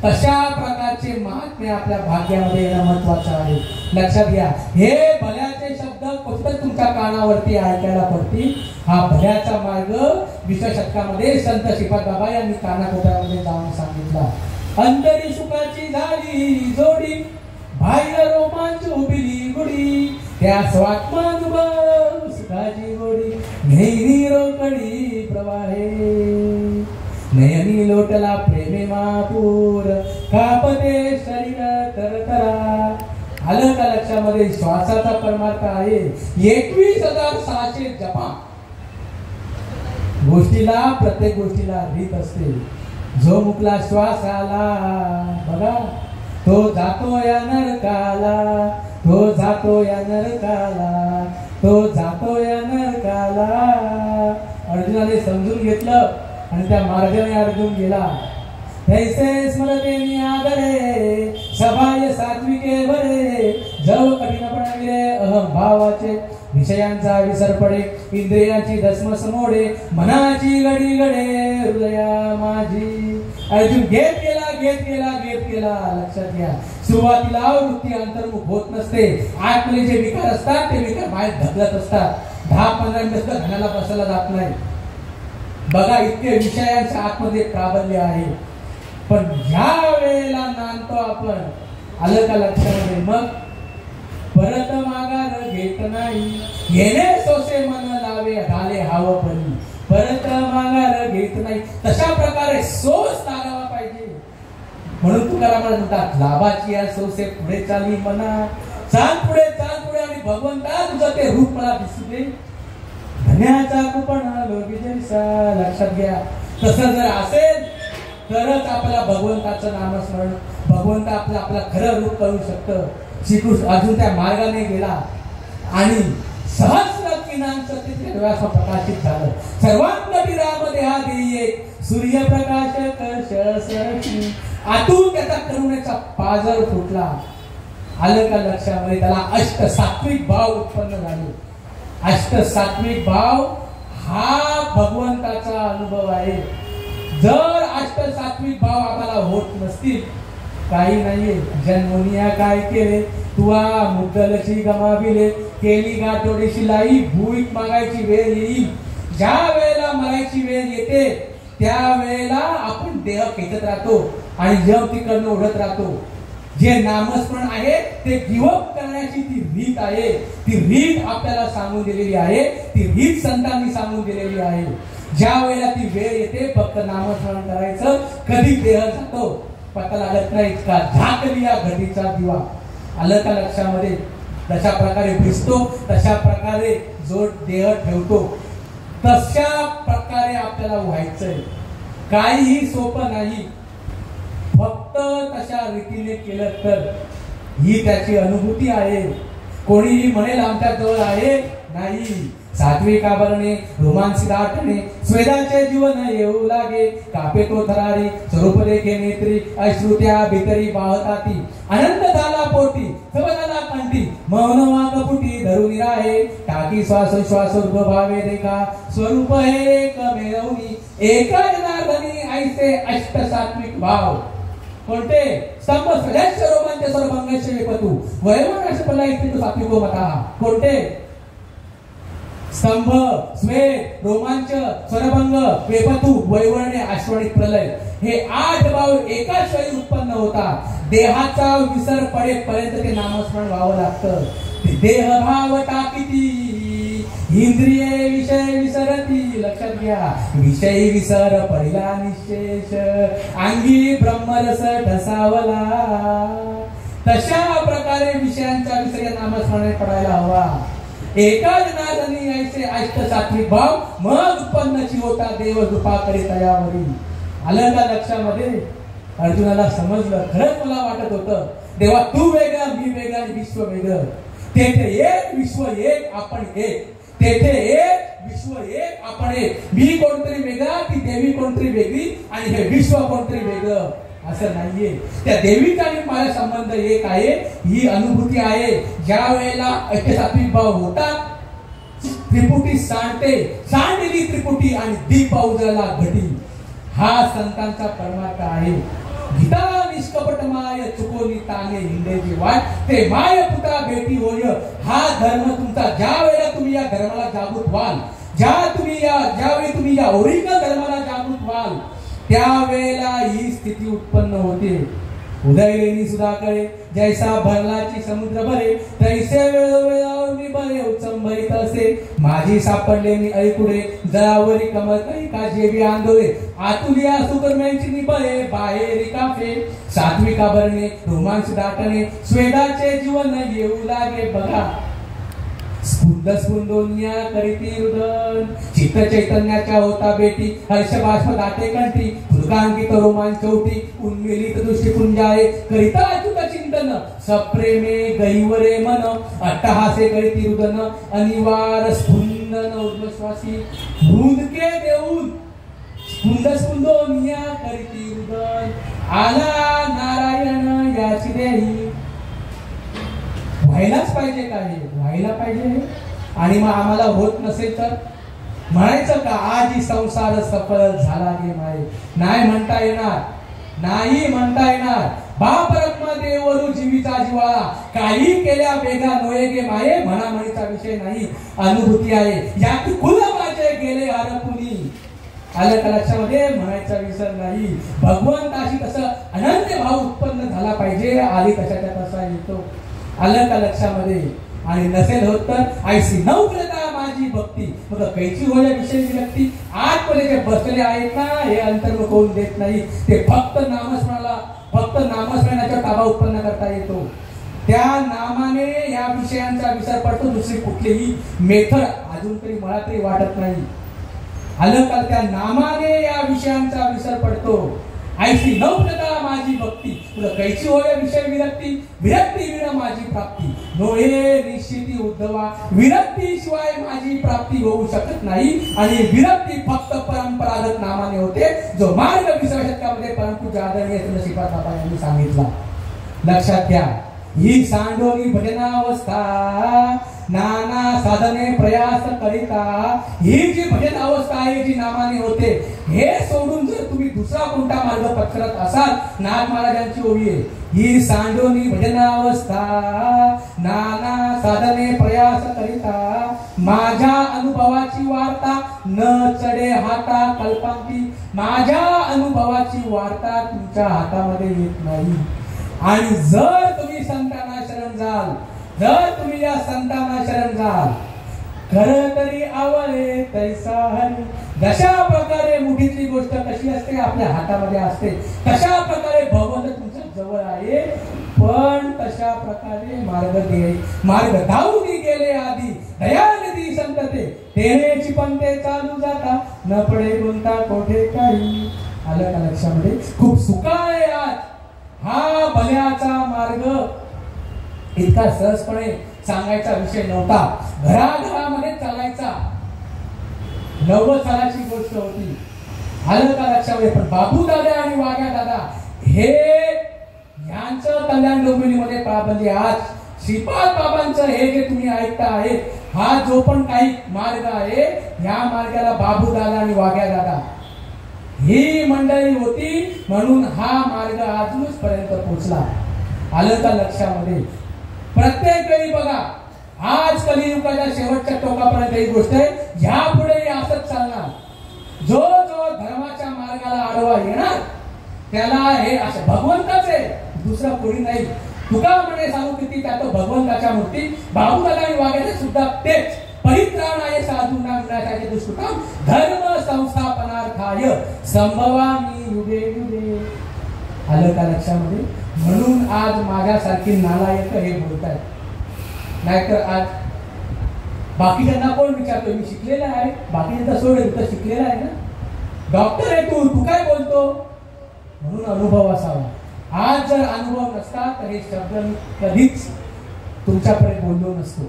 तशा प्रकारचे महात्म्य आपल्या भाग्यामध्ये येणं महत्वाचं आहे. लक्षात घ्या, हे भल्याचे शब्द फक्त तुमच्या कानावरती ऐकायला पडतील. हा भल्याचा मार्ग 20व्या शतकामध्ये संत श्रीपाद बाबा यांनी कानाकोपऱ्यामध्ये जाऊन सांगितला. अंतरी सुखाची झाली जोडी बाह्य रोमांच उभिली गुढी त्या स्वात्मानुभव सुखाची गोडी नैनी रोकडी प्रवाहे नयनी लोटला प्रेमे महापूर कापते शरीर तरतरा. आलं का लक्षामध्ये? श्वासाचा परमार्थ आहे 21,600 जपा. गोष्टीला, प्रत्येक गोष्टीला रीत असते. जो मुकला श्वास आला बघा, तो जातो या नरकाला, तो जातो या नरकाला, तो जातो या नरकाला. अर्जुनाने समजून घेतलं आणि त्या मार्गाने अर्जुन गेला. तैसे स्मरते आदरे सभाय सात्विके बरे जव कठीण पडले अहम भावाचे विषयांचा विसर पडे इंद्रियांची धसमस मोडे मनाची गडी गडे हृदया माझी. अर्जुन घेत गेला, घेत गेला, घेत गेला. लक्षात घ्या, सुरुवातीला वृत्ती अंतर्मुख होत नसते. आतमध्ये जे विकार असतात ते विकार बाहेर ढकलत असतात. 10-15 मिनिट घराला बसायला जात नाही. बघा, इतके विषयांच्या आतमध्ये प्राबल्य आहे. पण ज्या वेळेला नांदतो आपण, आलं का लक्षामध्ये? मग परत माघार घेत नाही येणे सोसे मन लावे ढाले हाव परी परत माघार घेत नाही. तशा प्रकारे सोस लागावा पाहिजे. म्हणून तुकाराम म्हणतात, लाभाची या सोसे पुढे चाली मना चाल पुढे, चाल पुढे आणि भगवंता तुझं ते रूप मला दिसू दे. धन्याचा कुपणा लोभी जैसा. लक्षात घ्या, तसं जर असेल तरच आपल्याला भगवंताचं नामस्मरण, भगवंत आपलं खरं रूप करू शकतं. श्रीकृष्ण अजून त्या मार्गाने गेला आणि सहस्र किनांचं तिथे डोळ्यासमोर प्रकाशित झालं. सर्वांगती राम देहा देई सूर्यप्रकाश कशसरती. आतून त्याचा करुणेचा पाजर फुटला. आलं का लक्षामध्ये? त्याला अष्ट सात्विक भाव उत्पन्न झाले. अष्ट सात्विक भाव हा भगवंताचा अनुभव आहे. जर अष्ट सात्विक भाव आम्हाला होत नसतील, काही नाहीये. जन्मोनिया काय केले तुआ मुद्दलची गमाविले केली गाठोडीशी लाई भूक मागायची वेळ येईल. ज्या वेळेला मरायची वेळ येते त्या वेळेला आपण देह खेचत राहतो आणि जग तिकडनं ओढत राहतो. जे नामस्मरण आहे ते गिवअप करण्याची ती रीत आहे. ती रीत आपल्याला सांगून दिलेली आहे. ती रीत संतांनी सांगून दिलेली आहे. ज्या वेळेला ती वेळ येते फक्त नामस्मरण करायचं, कधी देह जातो पता लागत नाही. का झाकली या घडीचा दिवा. आलं का लक्षामध्ये? जशा प्रकारे भिजतो तशा प्रकारे जो देह ठेवतो तशा प्रकारे आपल्याला व्हायचंय. काहीही सोपं नाही. फक्त तशा रीतीने केलं तर ही त्याची अनुभूती आहे. कोणीही म्हणेल आमच्या जवळ आहे नाही. सात्विक आवरणे, रोमांसी दाटणे, स्वेदाचे जीवन येऊ लागे, कापे तो थरारी, स्वरूप देखे नेत्री, अश्रुत्या भितरी वाहताती, आनंद झाला पोटी, सबदाला कंठी, मौन वाकपुटी धरून राहे, टाकी श्वास श्वास भावे देखा, स्वरूप हे एक मेळवणी, एका जनार्दनी ऐसे अष्ट सात्विक भाव. कोणते? स्तंभ स्वजाच्य रोमांच सर्वभंगस्य वेपतु, वैमनस्य पला इति सात्विको मतः. कोणते? स्तंभ, स्वेद, रोमांच, स्वरभंग, वेपतू, वैवरणे, आश्वनिक, प्रलय हे 8 भाव एकाच वेळी उत्पन्न होतात. देहाचा विसर पडेपर्यंत ते नामस्मरण व्हावं लागतं. देहभाव टाकीती इंद्रिये विषय विसरती. लक्षात घ्या, विषयी विसर पडिला निशेष, अंगी ब्रह्मरस ठसावला. तशा प्रकारे विषयांचा विसर या नामस्मरणाने पडायला हवा. एका जनार्दनी ऐसे अष्ट सात्विक भाव मग उत्पन्नची होता देव कृपा करी तयावरी. आलं का लक्षामध्ये? अर्जुनाला समजलं. खरंच मला वाटत होतं देवा तू वेगळा, मी वेगळा, विश्व वेगळं. तेथे एक, विश्व एक, आपण एक. तेथे एक, विश्व एक, आपण एक. मी कोणतरी वेगळा, ती देवी कोणतरी वेगळी आणि हे विश्व कोणतरी वेगळं असं नाहीये. त्या देवीचा आणि माझा संबंध एक आहे. ही अनुभूती आहे. ज्या वेळेला अष्टसात्विक भाव होतात त्रिपुटी सांडते, सांडलेली त्रिपुटी आणि दीप उजळला घटी. हा संतांचा परमार्थ आहे. गीता निष्कपट माय चुकोनी ताने हिंदेची वाट, ते माय पुता बेटी होय हा धर्म तुमचा. ज्या वेळेला तुम्ही या धर्माला जागृत व्हाल, ज्यावेळी तुम्ही या ओरिजिनल धर्माला जागृत व्हाल त्यावेळेला ही स्थिती उत्पन्न होते. उदयलेनी सुधाकळे जैसा भरलाची समुद्र भरे, तैसे वेळोवेळावर मी बरे उचंबरीत असे. माझी सापडले मी ऐकुडे, जळावरी कमल काही का जेवी आंदोळे, आतुलिया सुकर्म्यांची निबळे बाहेरी काफे. सात्विका भरणे, रोमांस दाटणे, स्वेदाचे जीवन येऊ लागे बघा. स्फुंद स्फुंदोन्या करीती रुदन, चित्त चैतन्याच्या होता बेटी, हर्ष बाष्प दाटे कंठी, फुलकांकित रोमांच चौटी, उन्मिलित दृष्टी पुंजाये करिता अच्युत चिंतन, सप्रेमे गैवरे मन, अट्टहासे करीती रुदन, अनिवार स्फुंदन ऊर्ध्वश्वासी, मुंदके देऊन स्फुंद स्फुंदोन्या करीती रुदन, आला नारायण याची देही. व्हायलाच पाहिजे काय? व्हायला पाहिजे. आणि मग आम्हाला होत नसेल तर म्हणायचं का आज ही संसार सफल झाला गे माय? नाही म्हणता येणार, नाही म्हणता येणार. बाप रत्मा देवरू जीवीचा जिवाळा, काही केल्या वेगा नोये गे माये, म्हणामणीचा विषय नाही, अनुभूती आहे. यात कुल माझे गेले हरपुनी. आलं का लक्षामध्ये? म्हणायचा विसर नाही. भगवंताशी तसं अनंत भाव उत्पन्न झाला पाहिजे. आली कशाच्या तसा येतो. आलं का लक्षामध्ये? आणि नसेल होत तर ऐसी नवग्रता माझी भक्ती, मग कैची होय विषय विरक्ती. आतमध्ये जे बसलेले आहेत ना हे अंतर्मुख होऊन देत नाही. ते फक्त नामस्मरणाचा ताबा उत्पन्न करता येतो. त्या नामाने या विषयांचा विसर पडतो. दुसरी कुठलीही मेथड अजून तरी मला तरी वाटत नाही. आलं का? त्या नामाने या विषयांचा विसर पडतो. ऐशी नवग्रता माझी भक्ती, तुला कैची होय विषय विरक्ती, विरक्ती विना माझी प्राप्ती. नोहे निश्चिती उद्धवा, विरक्ती शिवाय माझी प्राप्ती होऊ शकत नाही. आणि विरक्ती फक्त परंपरागत नामाने होते, जो मार्ग 20व्या शतकामध्ये परंतु आदरणीय श्रीपाद बाबा यांनी सांगितला. लक्षात घ्या. ही सांडोनी भजनावस्था, नाना साधने प्रयास करिता, ही जी भजन अवस्था आहे जी नामाने होते, हे सोडून जर तुम्ही दुसरा कोणता मार्ग पत्करत असाल, नाथ महाराजांची ओवी आहे, ही सांडोनी भजनावस्था, नाना साधने प्रयास करिता, माझ्या अनुभवाची वार्ता न चढे हाता कल्पांती. माझ्या अनुभवाची वार्ता तुमच्या हातामध्ये येत नाही. आणि जर तुम्ही संतांना शरण जाल, जर तुम्ही या संतांना शरण जाल, खरं तरी आवळे तैसा हरी. जशा प्रकारे मुठीतली गोष्ट कशी असते आपल्या हातामध्ये असते, तशा प्रकारे भगवंत तुमच्या जवळ आहे. पण तशा तशा प्रकारे मार्ग धावून गेले आधी दयानिधी संत तेनेची पंते चालू जाता न पडे गुंता कोठे काही. आलं का लक्षामध्ये? खूप सुका आहे आज हा भल्याचा मार्ग. इतका सहजपणे सांगायचा विषय नव्हता, घराघरामध्ये चालायचा 90 सालाची गोष्ट होती. आलं का लक्षामध्ये? पण बाबू दादा आणि वाघ्या दादा हे यांचं कल्याण डोंबिवलीमध्ये प्राबल्य. आज श्रीपाद बाबांचं हे जे तुम्ही ऐकता आहे हा जो पण काही मार्ग आहे या मार्गाला बाबू दादा आणि वाघ्या दादा ही मंडळी होती म्हणून हा मार्ग अजूनच पर्यंत पोहोचला. आलं का लक्षामध्ये? प्रत्येक वेळी बघा आज कलियुगाच्या शेवटच्या टोकापर्यंत ही गोष्ट आहे. यापुढे असंच चालणार. जो जो धर्माच्या मार्गाला आडवा येणार त्याला हे असं भगवंतच आहे, दुसरं कोणी नाही. तुका म्हणे सांगू किती त्यात भगवंताच्या मूर्ती. बाबूदादा आणि वाघ्याचे सुद्धा तेच परित्राणाय साधूंना विनाशाचे दुष्कृतम धर्म संस्थापनार्थाय संभवामी युगे युगे. आलं का लक्षामध्ये? म्हणून आज माझ्यासारखी नालायक हे बोलतायत. नाहीतर आज बाकीच्यांना कोण विचारतो मी शिकलेला आहे, बाकीच्यांचा सोडेल तर शिकलेला आहे ना, डॉक्टर आहे तू काय बोलतो? म्हणून अनुभव असावा. आज जर अनुभव नसता तर हे शब्द मी कधीच तुमच्यापर्यंत बोललो नसतो.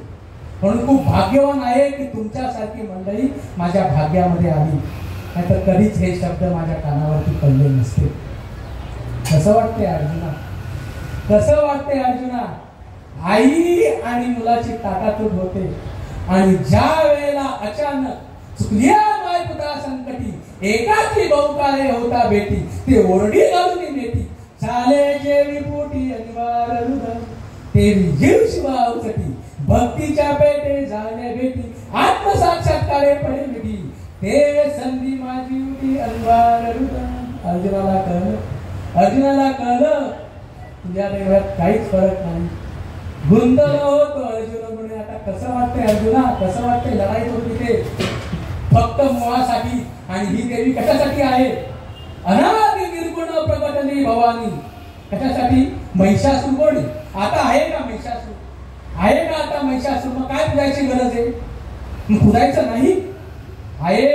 म्हणून खूप भाग्यवान आहे की तुमच्यासारखी मंडळी माझ्या भाग्यामध्ये आली, नाहीतर कधीच हे शब्द माझ्या कानावरती पडले नसते. कसं वाटते अर्जुना? कसं वाटते अर्जुना? आई आणि मुलाची ताटातूट होते आणि ज्या वेळेला अचानक चुकल्या माय पुत्रा संकटी एकाची बहुकाले होता बेटी ते ओरडी घालून नेटी चाले जे विपुटी अनिवार हृदय तेरी जीव शिवा औषधी भक्तीच्या पेटे झाले भेटी आत्मसाक्षात्कारे पडे मिठी ते संधी माझी उठी अनिवार हृदय. अर्जुनाला कळलं तुझ्या देवात काहीच फरक नाही. गुंतलो होतो अर्जुन म्हणे. आता कसं वाटतंय अर्जुना? कसं वाटतंय? लढाई होती ते फक्त मोहासाठी आणि ही देवी कशासाठी आहे? अनादि निर्गुण प्रकटली भवानी. कशासाठी? महिषासूर कोणी आता आहे का? महिषासूर आहे का आता? महिषासूर मग काय पुजायची गरज आहे? पुजायचं नाही आहे.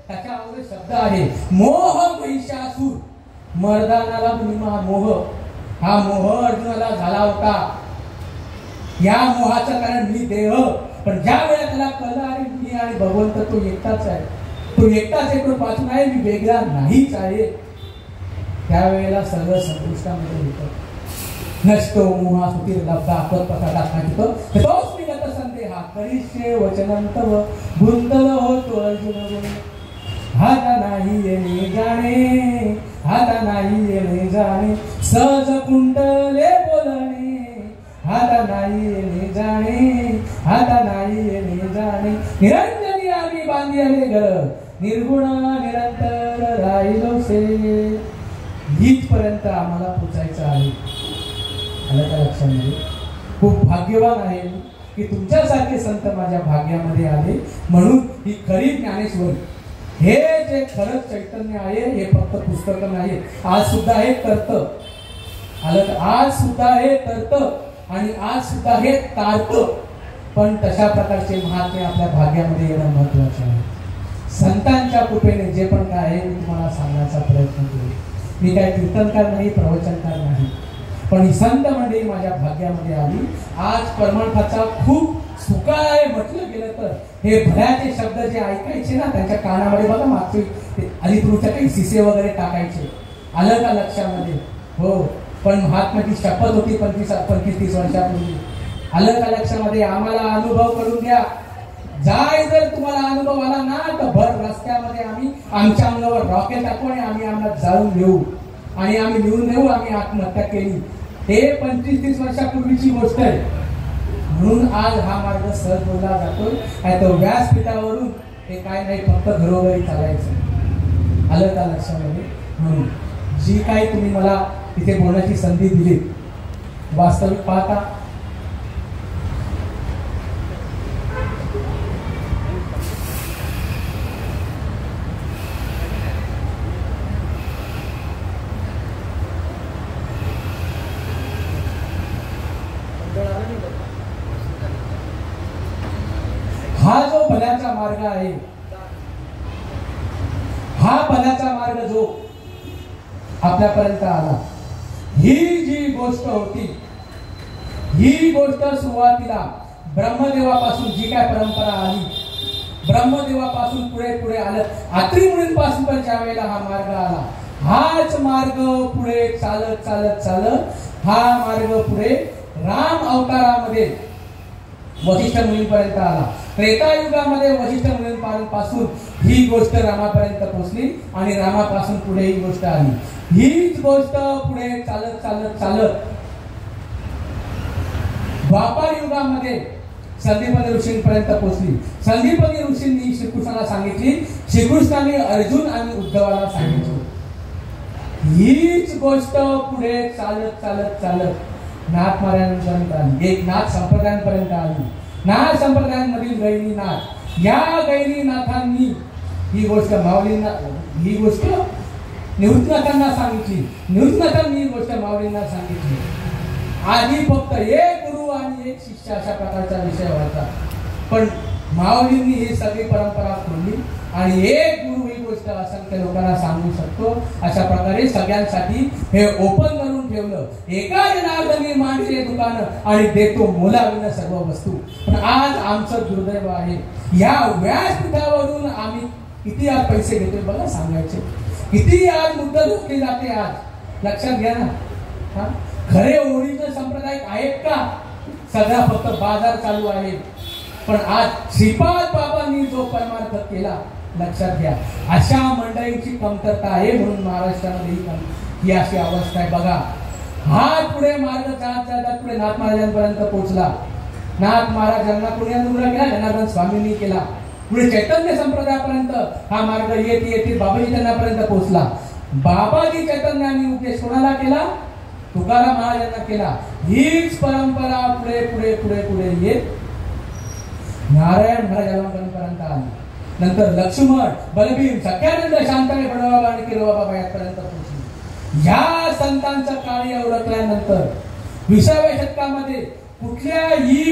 त्याच्या अगोदर शब्द आहे मोह महिषासूर. मर्दानाला मोह, हा मोह अर्जुनाला झाला होता. या मोहाचं कारण मी देह. पण ज्या वेळेला त्याला कळलं अरे मी आणि भगवंत तो एकटाच आहे, तो एकटाच एकूण पासून आहे, मी वेगळा नाहीच आहे, त्यावेळेला सगळं संपुष्टामध्ये होतं. नष्टो मोहा सुधीर लब्धा तोच निगत संदेहा करिष्ये वचनं तव गुंतल होतो अर्जुन. हाता नाही येणे जाणे, हाता नाही येणे जाणे सहज कुंडले बोलणे. हाता नाही येणे जाणे, हाता नाही येणे जाणे निरंजनी आम्ही बांधिले घर निर्गुण निरंतर राहिलो से. इथपर्यंत आम्हाला पोचायचं आहे. आलं का लक्षामध्ये? खूप भाग्यवान आहे की तुमच्यासारखे संत माझ्या भाग्यामध्ये आले. म्हणून ही खरी ज्ञानेश्वरी हे जे खरंच चैतन्य आहे हे फक्त पुस्तक नाही, आज सुद्धा हे करतं. आलं? आज सुद्धा हे करतं आणि आज सुद्धा हे तारतं. पण तशा प्रकारचे महात्मे आपल्या भाग्यामध्ये येणं महत्वाचे आहे. संतांच्या कृपेने जे पण काय आहे मी तुम्हाला सांगण्याचा प्रयत्न केला. मी काय कीर्तनकार नाही, प्रवचनकार नाही, पण ही संत मंडळी माझ्या भाग्यामध्ये आली. आज परमार्थाचा खूप सुका आहे म्हटलं गेलं तर हे भल्याचे शब्द जे ऐकायचे ना त्यांच्या कानामध्ये बघा मागचे अलिपूरच्या काही शिसे वगैरे टाकायचे. आलं का लक्षामध्ये? हो. पण महात्माची शपथ होती 25-30 वर्षापूर्वी. आलं का लक्षामध्ये? आम्हाला अनुभव करून द्या. जाय जर तुम्हाला अनुभव आला ना तर भर रस्त्यामध्ये आम्ही आमच्या अंगावर रॉकेट टाकू आणि आम्ही आम्हाला जाळून घेऊ आणि आम्ही लिहून देऊ आम्ही आत्महत्या केली. हे 25-30 वर्षापूर्वीची गोष्ट आहे. म्हणून आज हा मार्ग सहज बोलला जातोय. तो व्यासपीठावरून हे काय नाही फक्त घरोघरी चालायचं. आलं का लक्षामध्ये? म्हणून जी काय तुम्ही मला तिथे बोलण्याची संधी दिली वास्तविक पाहता भल्याचा मार्ग आहे. हा भल्याचा मार्ग जो आपल्यापर्यंत आला, ही जी गोष्ट होती, ही गोष्ट सुरुवातीला ब्रह्मदेवापासून जी काय परंपरा आली, ब्रह्मदेवापासून पुढे पुढे आलं, आत्री मुनींपासून पण ज्या वेळेला हा मार्ग आला, हाच मार्ग पुढे चालत चालत चालत हा मार्ग पुढे राम अवतारामध्ये वशिष्ठ मुनींपर्यंत आला. त्रेतायुगामध्ये वशिष्ठ मुनींपासून ही गोष्ट रामापर्यंत पोहोचली आणि रामापासून पुढे ही गोष्ट आली. हीच गोष्ट पुढे चालत चालत चालत द्वापार युगामध्ये संदीपनी ऋषींपर्यंत पोहोचली. संदीपनी ऋषींनी श्रीकृष्णाला सांगितली, श्रीकृष्णाने अर्जुन आणि उद्धवाला सांगितली. हीच गोष्ट पुढे चालत चालत चालत नाथ महाराजांपर्यंत आली, एक नाथ संप्रदायांपर्यंत आली. नाथ संप्रदायांमधील गैरीनाथ, या गैरीनाथांनी ही गोष्ट माऊलींना, ही गोष्ट निवृत्तीनाथांना सांगितली. निवृत्तीनाथांनी ही गोष्ट माऊलींना सांगितली. आधी फक्त एक गुरु आणि एक शिष्य अशा प्रकारचा विषय होता, पण माऊलींनी ही सगळी परंपरा खोडली आणि एक गुरु ही गोष्ट असंख्य लोकांना सांगू शकतो. अशा प्रकारे सगळ्यांसाठी हे ओपन करून ठेवलं. एका जनार्दनी मांडले दुकान आणि देतो मोलाविना सर्व वस्तू. पण आज आमचं दुर्दैव आहे, या व्यासपीठावरून आम्ही किती आज पैसे घेतोय बघा सांगायचे, किती आज मुद्दल उठली जाते. आज लक्षात घ्या ना, खरे ओरिजिनल संप्रदाय आहेत का? सगळा फक्त बाजार चालू आहे. पण आज श्रीपाद बाबांनी जो परमार्थ केला, लक्षात घ्या, अशा मंडळींची कमतरता आहे. म्हणून महाराष्ट्रामध्ये ही अशी अवस्था आहे. बघा, हा पुढे मार्ग जात जात पुढे नाथ महाराजांपर्यंत पोहोचला. नाथ महाराजांना पुढे अनुग्रह केला, जनार्दन स्वामींनी केला. पुढे चैतन्य संप्रदायापर्यंत हा मार्ग येते येते बाबाजी चैतन्यापर्यंत पोहोचला. बाबाजी चैतन्यांनी उपदेश कोणाला केला? तुकाराम महाराजांना केला. हीच परंपरा पुढे पुढे पुढे पुढे येत नारायण महाराजांपर्यंत आली. नंतर लक्ष्मण, बलभीम, सत्यानंद, शांताबाई, बडबाबा आणि किरोबाबा यापर्यंत पोहोचली. या संतांचं कार्य ओळखल्यानंतर 20व्या शतकामध्ये कुठल्याही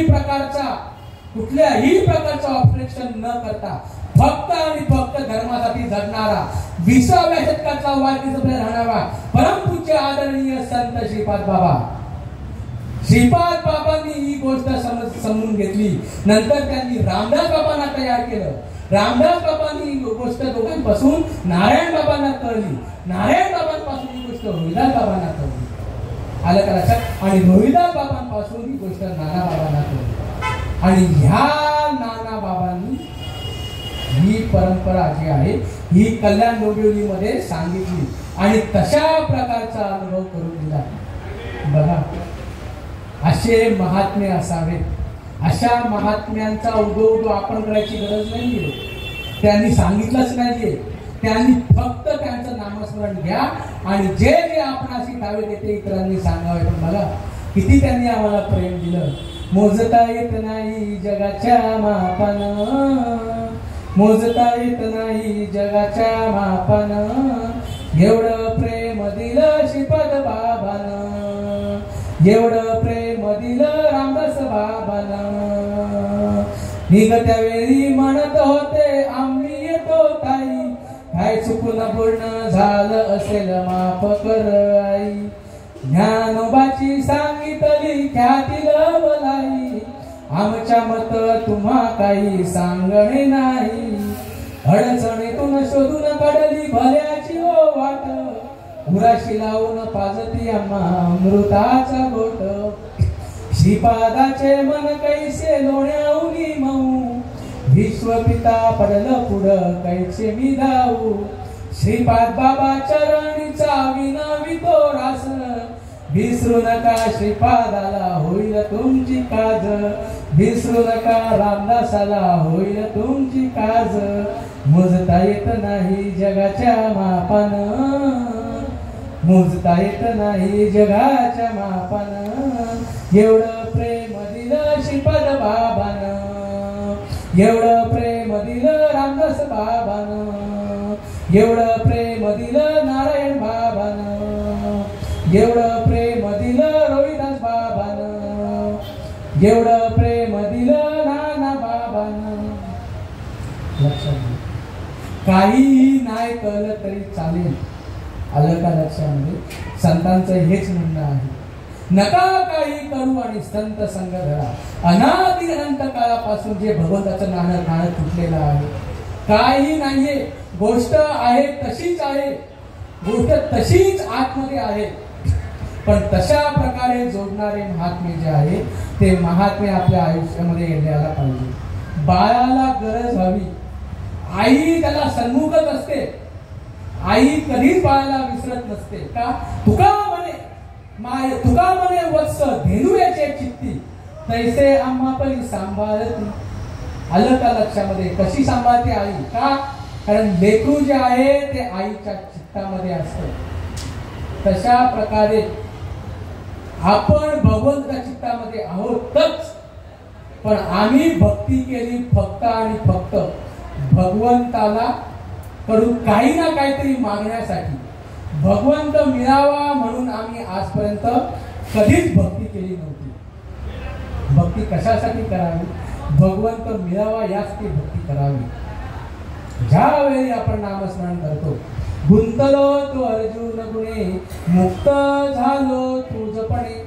प्रकारचा ऑपरेशन न करता फक्त आणि फक्त धर्मासाठी जगणारा 20व्या शतकातला वारकरी राहणारा परमपूज्य आदरणीय संत श्रीपाद बाबा. श्रीपाद बाबांनी ही गोष्ट समजून घेतली. नंतर त्यांनी रामदास बाबांना तयार केलं. रामदास बाबांनी ही गोष्ट दोघांपासून नारायण बाबांना कळली. नारायण बाबांपासून ही गोष्ट रोहिदास बाबांना कळली. आलं का लक्षात? आणि रोहिदास बाबांपासून ही गोष्ट नाना बाबांना कळली. आणि ह्या नाना बाबांनी ही परंपरा जी आहे ही कल्याण डोंबिवलीमध्ये सांगितली आणि तशा प्रकारचा अनुभव करून दिला. बघा, असे महात्मे असावेत. अशा महात्म्यांचा उदो आपण करायची गरज नाहीये. त्यांनी सांगितलंच नाहीये. त्यांनी फक्त त्यांचं नामस्मरण घ्या आणि जे जे आपणाशी ठावे देते इतरांनी सांगावे. पण बघा किती त्यांनी आम्हाला प्रेम दिलं. मोजता येत नाही जगाच्या मापानं, मोजता येत नाही जगाच्या मापानं, एवढं प्रेम दिलं श्रीपाद बाबानं, एवढं प्रेम दिलं रामदास बाबानं. निघत्या वेळी म्हणत होते आम्ही येतो ताई, काय चुकून बोलणं झालं असेल माफ कर आई. ज्ञानोबाची सांगितली ख्याती लवलाई, आमच्या मत तुम्हा काही सांगणे नाही. अडचणीतून शोधून काढली भल्याची ओ वाट, उराशी लावून पाजती आम्हा अमृताचा गोट. श्रीपादाचे मन कैसे लोण्याऊनी मऊ, विश्वपिता पडलं पुढं कैसे मी धावू. श्रीपाद बाबा चरणीचा विनवितो रास, विसरू नका श्रीपादाला होईल तुमची काज. विसरू नका रामदासाला होईल तुमची काज. मोजता येत नाही जगाच्या मापानं, मोजता येत नाही जगाच्या मापानं. एवढं प्रेम दिलं श्रीपाद बाबानं, एवढं प्रेम दिलं रामदास बाबानं, एवढं प्रेम दिलं नारायण बाबानं, एवढं प्रेम दिलं रोहिदास बाबानं, एवढं प्रेम दिलं नाना बाबानं. काहीही नाही कळलं तरी चालेल. आलं का लक्षामध्ये? संतांचं हेच म्हणणं आहे, नका काही करू आणि संत संग धरा. अनादि अनंत काळापासून जे भगवंताचं नाणं तुटलेलं आहे. काही नाहीये, गोष्ट आहे तशीच आहे, गोष्ट तशीच आतमध्ये आहे. पण तशा प्रकारे जोडणारे महात्मे जे आहे ते महात्मे आपल्या आयुष्यामध्ये यायला पाहिजे. बाळाला गरज हवी, आई त्याला सन्मुखच असते. आई कधीच बाळाला विसरत नसते. का? तुका म्हणे वत्स धेनू याचे चित्ती तैसे आम्हा पण सांभाळती. आलं का लक्षामध्ये? कशी सांभाळते आई? का? कारण लेकरू जे आहे ते आईच्या चित्तामध्ये असतं. तशा प्रकारे आपण भगवंताच्या चित्तामध्ये आहोतच, पण आम्ही भक्ती केली फक्त आणि फक्त भगवंताला कडून काही ना काहीतरी मागण्यासाठी. भगवंत मिळावा म्हणून आम्ही आजपर्यंत कधीच भक्ती केली नव्हती. भक्ती कशासाठी करावी? भगवंत मिळावा यासाठी भक्ती करावी. ज्यावेळी आपण नामस्मरण करतो, गुंतलो तो अर्जुन गुणे, मुक्त झालो तुझपणे.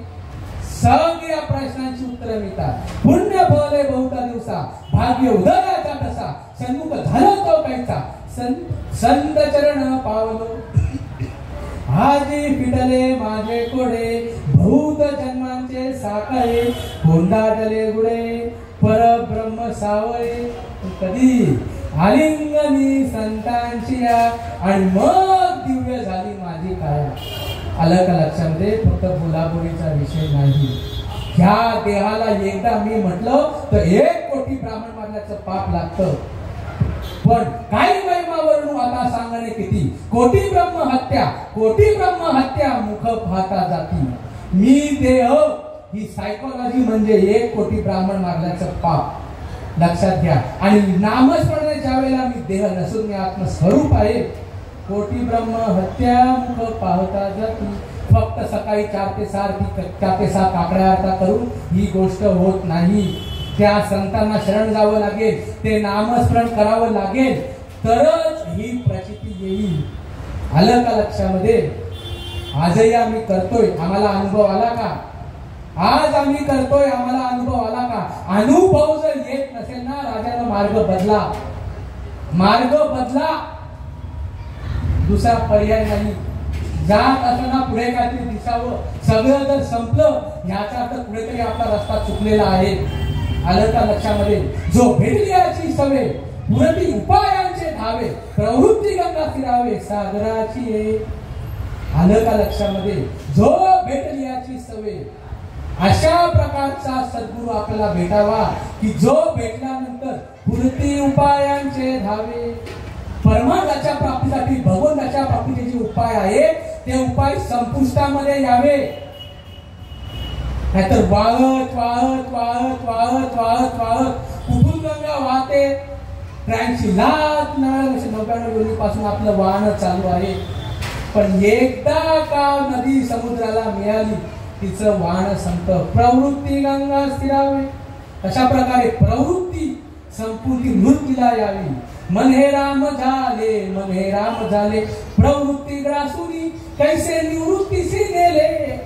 सगळ्या प्रश्नांची उत्तरं मिळतात. पुण्य फळे बहुता दिवसा, भाग्य उदयाचा कसा, सन्मुख झालो तो कायचा, संत चरण पावलो. आजी फिटले माझे कोडे, भूत जन्मांचे साकाळे, कोंडाटले गुडे, परब्रह्म सावळे. कधी आलिंगनी संतांची आणि मग दिव्य झाली माझी काया. आलं का लक्षामध्ये? फक्त बोलाबोलीचा विषय नाही. ह्या देहाला एकदा मी म्हटलं तर 1 कोटी ब्राह्मण मारण्याचं पाप लागतं. पण काही महिमावरून आता सांगणे किती, कोटी ब्रह्म हत्या, कोटी ब्रह्म हत्या मुख पाहता जाती. मी देह ही सायकोलॉजी म्हणजे 1 कोटी ब्राह्मण मारल्याचं पाप लक्षात घ्या. आणि नामस्मरणे ज्या वेळेला मी देह नसून मी आत्मस्वरूप आहे, कोटी ब्रह्म हत्या मुख पाहता जाती. फक्त सकाळी 4 ते 6 काकड्या आरता करून ही गोष्ट होत नाही. त्या संतांना शरण जावं लागेल, ते नामस्मरण करावं लागेल, तरच ही प्रचिती येईल. आलं का लक्षामध्ये? आजही आम्ही करतोय, आम्हाला अनुभव आला का? आज आम्ही करतोय, आम्हाला अनुभव आला का? अनुभव जर येत नसेल ना, राजानं मार्ग बदला, मार्ग बदला, दुसरा पर्याय नाही. जात असताना पुढे काहीतरी दिसावं, सगळं जर संपलं याचा अर्थ कुठेतरी आपला रस्ता चुकलेला आहे. आलं का लक्षामध्ये? जो भेटल्याची सवे, पुरती उपायांचे धावे, प्रवृत्ती गंगा फिरावे सागराची. आलं का लक्षामध्ये? जो भेटल्याची सवे, अशा प्रकारचा सद्गुरू आपल्याला भेटावा की जो भेटल्यानंतर पुरती उपायांचे धावे. परमार्थाच्या प्राप्तीसाठी भगवंताच्या प्राप्तीचे जे उपाय आहे ते उपाय संपुष्टामध्ये यावे. नाहीतर वाहत वाहत वाहत वाहत वाहत वाहत कुठून गंगा वाहते, 83 लाख 99 योनीपासून आपलं वाहन चालू आहे. पण एकदा का नदी समुद्राला मिळाली तिचं वाहन संपतं. प्रवृत्ती गंगा स्थिरावे. अशा प्रकारे प्रवृत्ती संपूर्ण मृत्यूला यावी. मन हे राम झाले, मन हे राम झाले, प्रवृत्ती ग्रासुनी कैसे निवृत्तीशी गेले.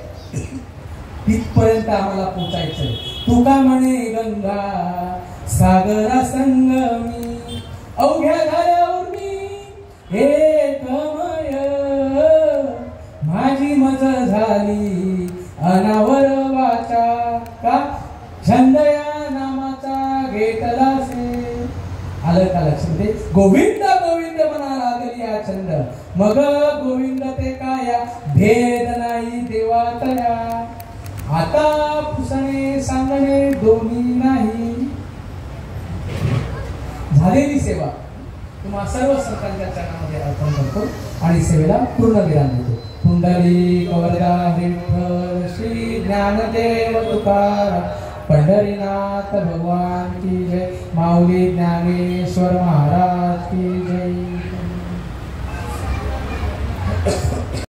तिथपर्यंत आम्हाला पोचायचंय. तुका म्हणे गंगा सागरा संगमी, अवघ्या धारावर मी एकमय, माझी मज झाली अनावर वाचा, का छंद या नामाचा घेतलासे. आलं का लक्षामध्ये? गोविंद गोविंद म्हणा लागली हा छंद, मग गोविंद ते काया, भेद नाही देवातया. आता पुसणे सांगणे दोन्ही नाही. झालेली सेवा तुम्हा सर्व संतांच्या चरणामध्ये अर्पण करतो आणि सेवेला पूर्ण विराम देतो. पुंडलिक वरदा विठ्ठल श्री ज्ञानदेव तुकाराम, पंढरीनाथ भगवान की जय, माऊली ज्ञानेश्वर महाराज की जय.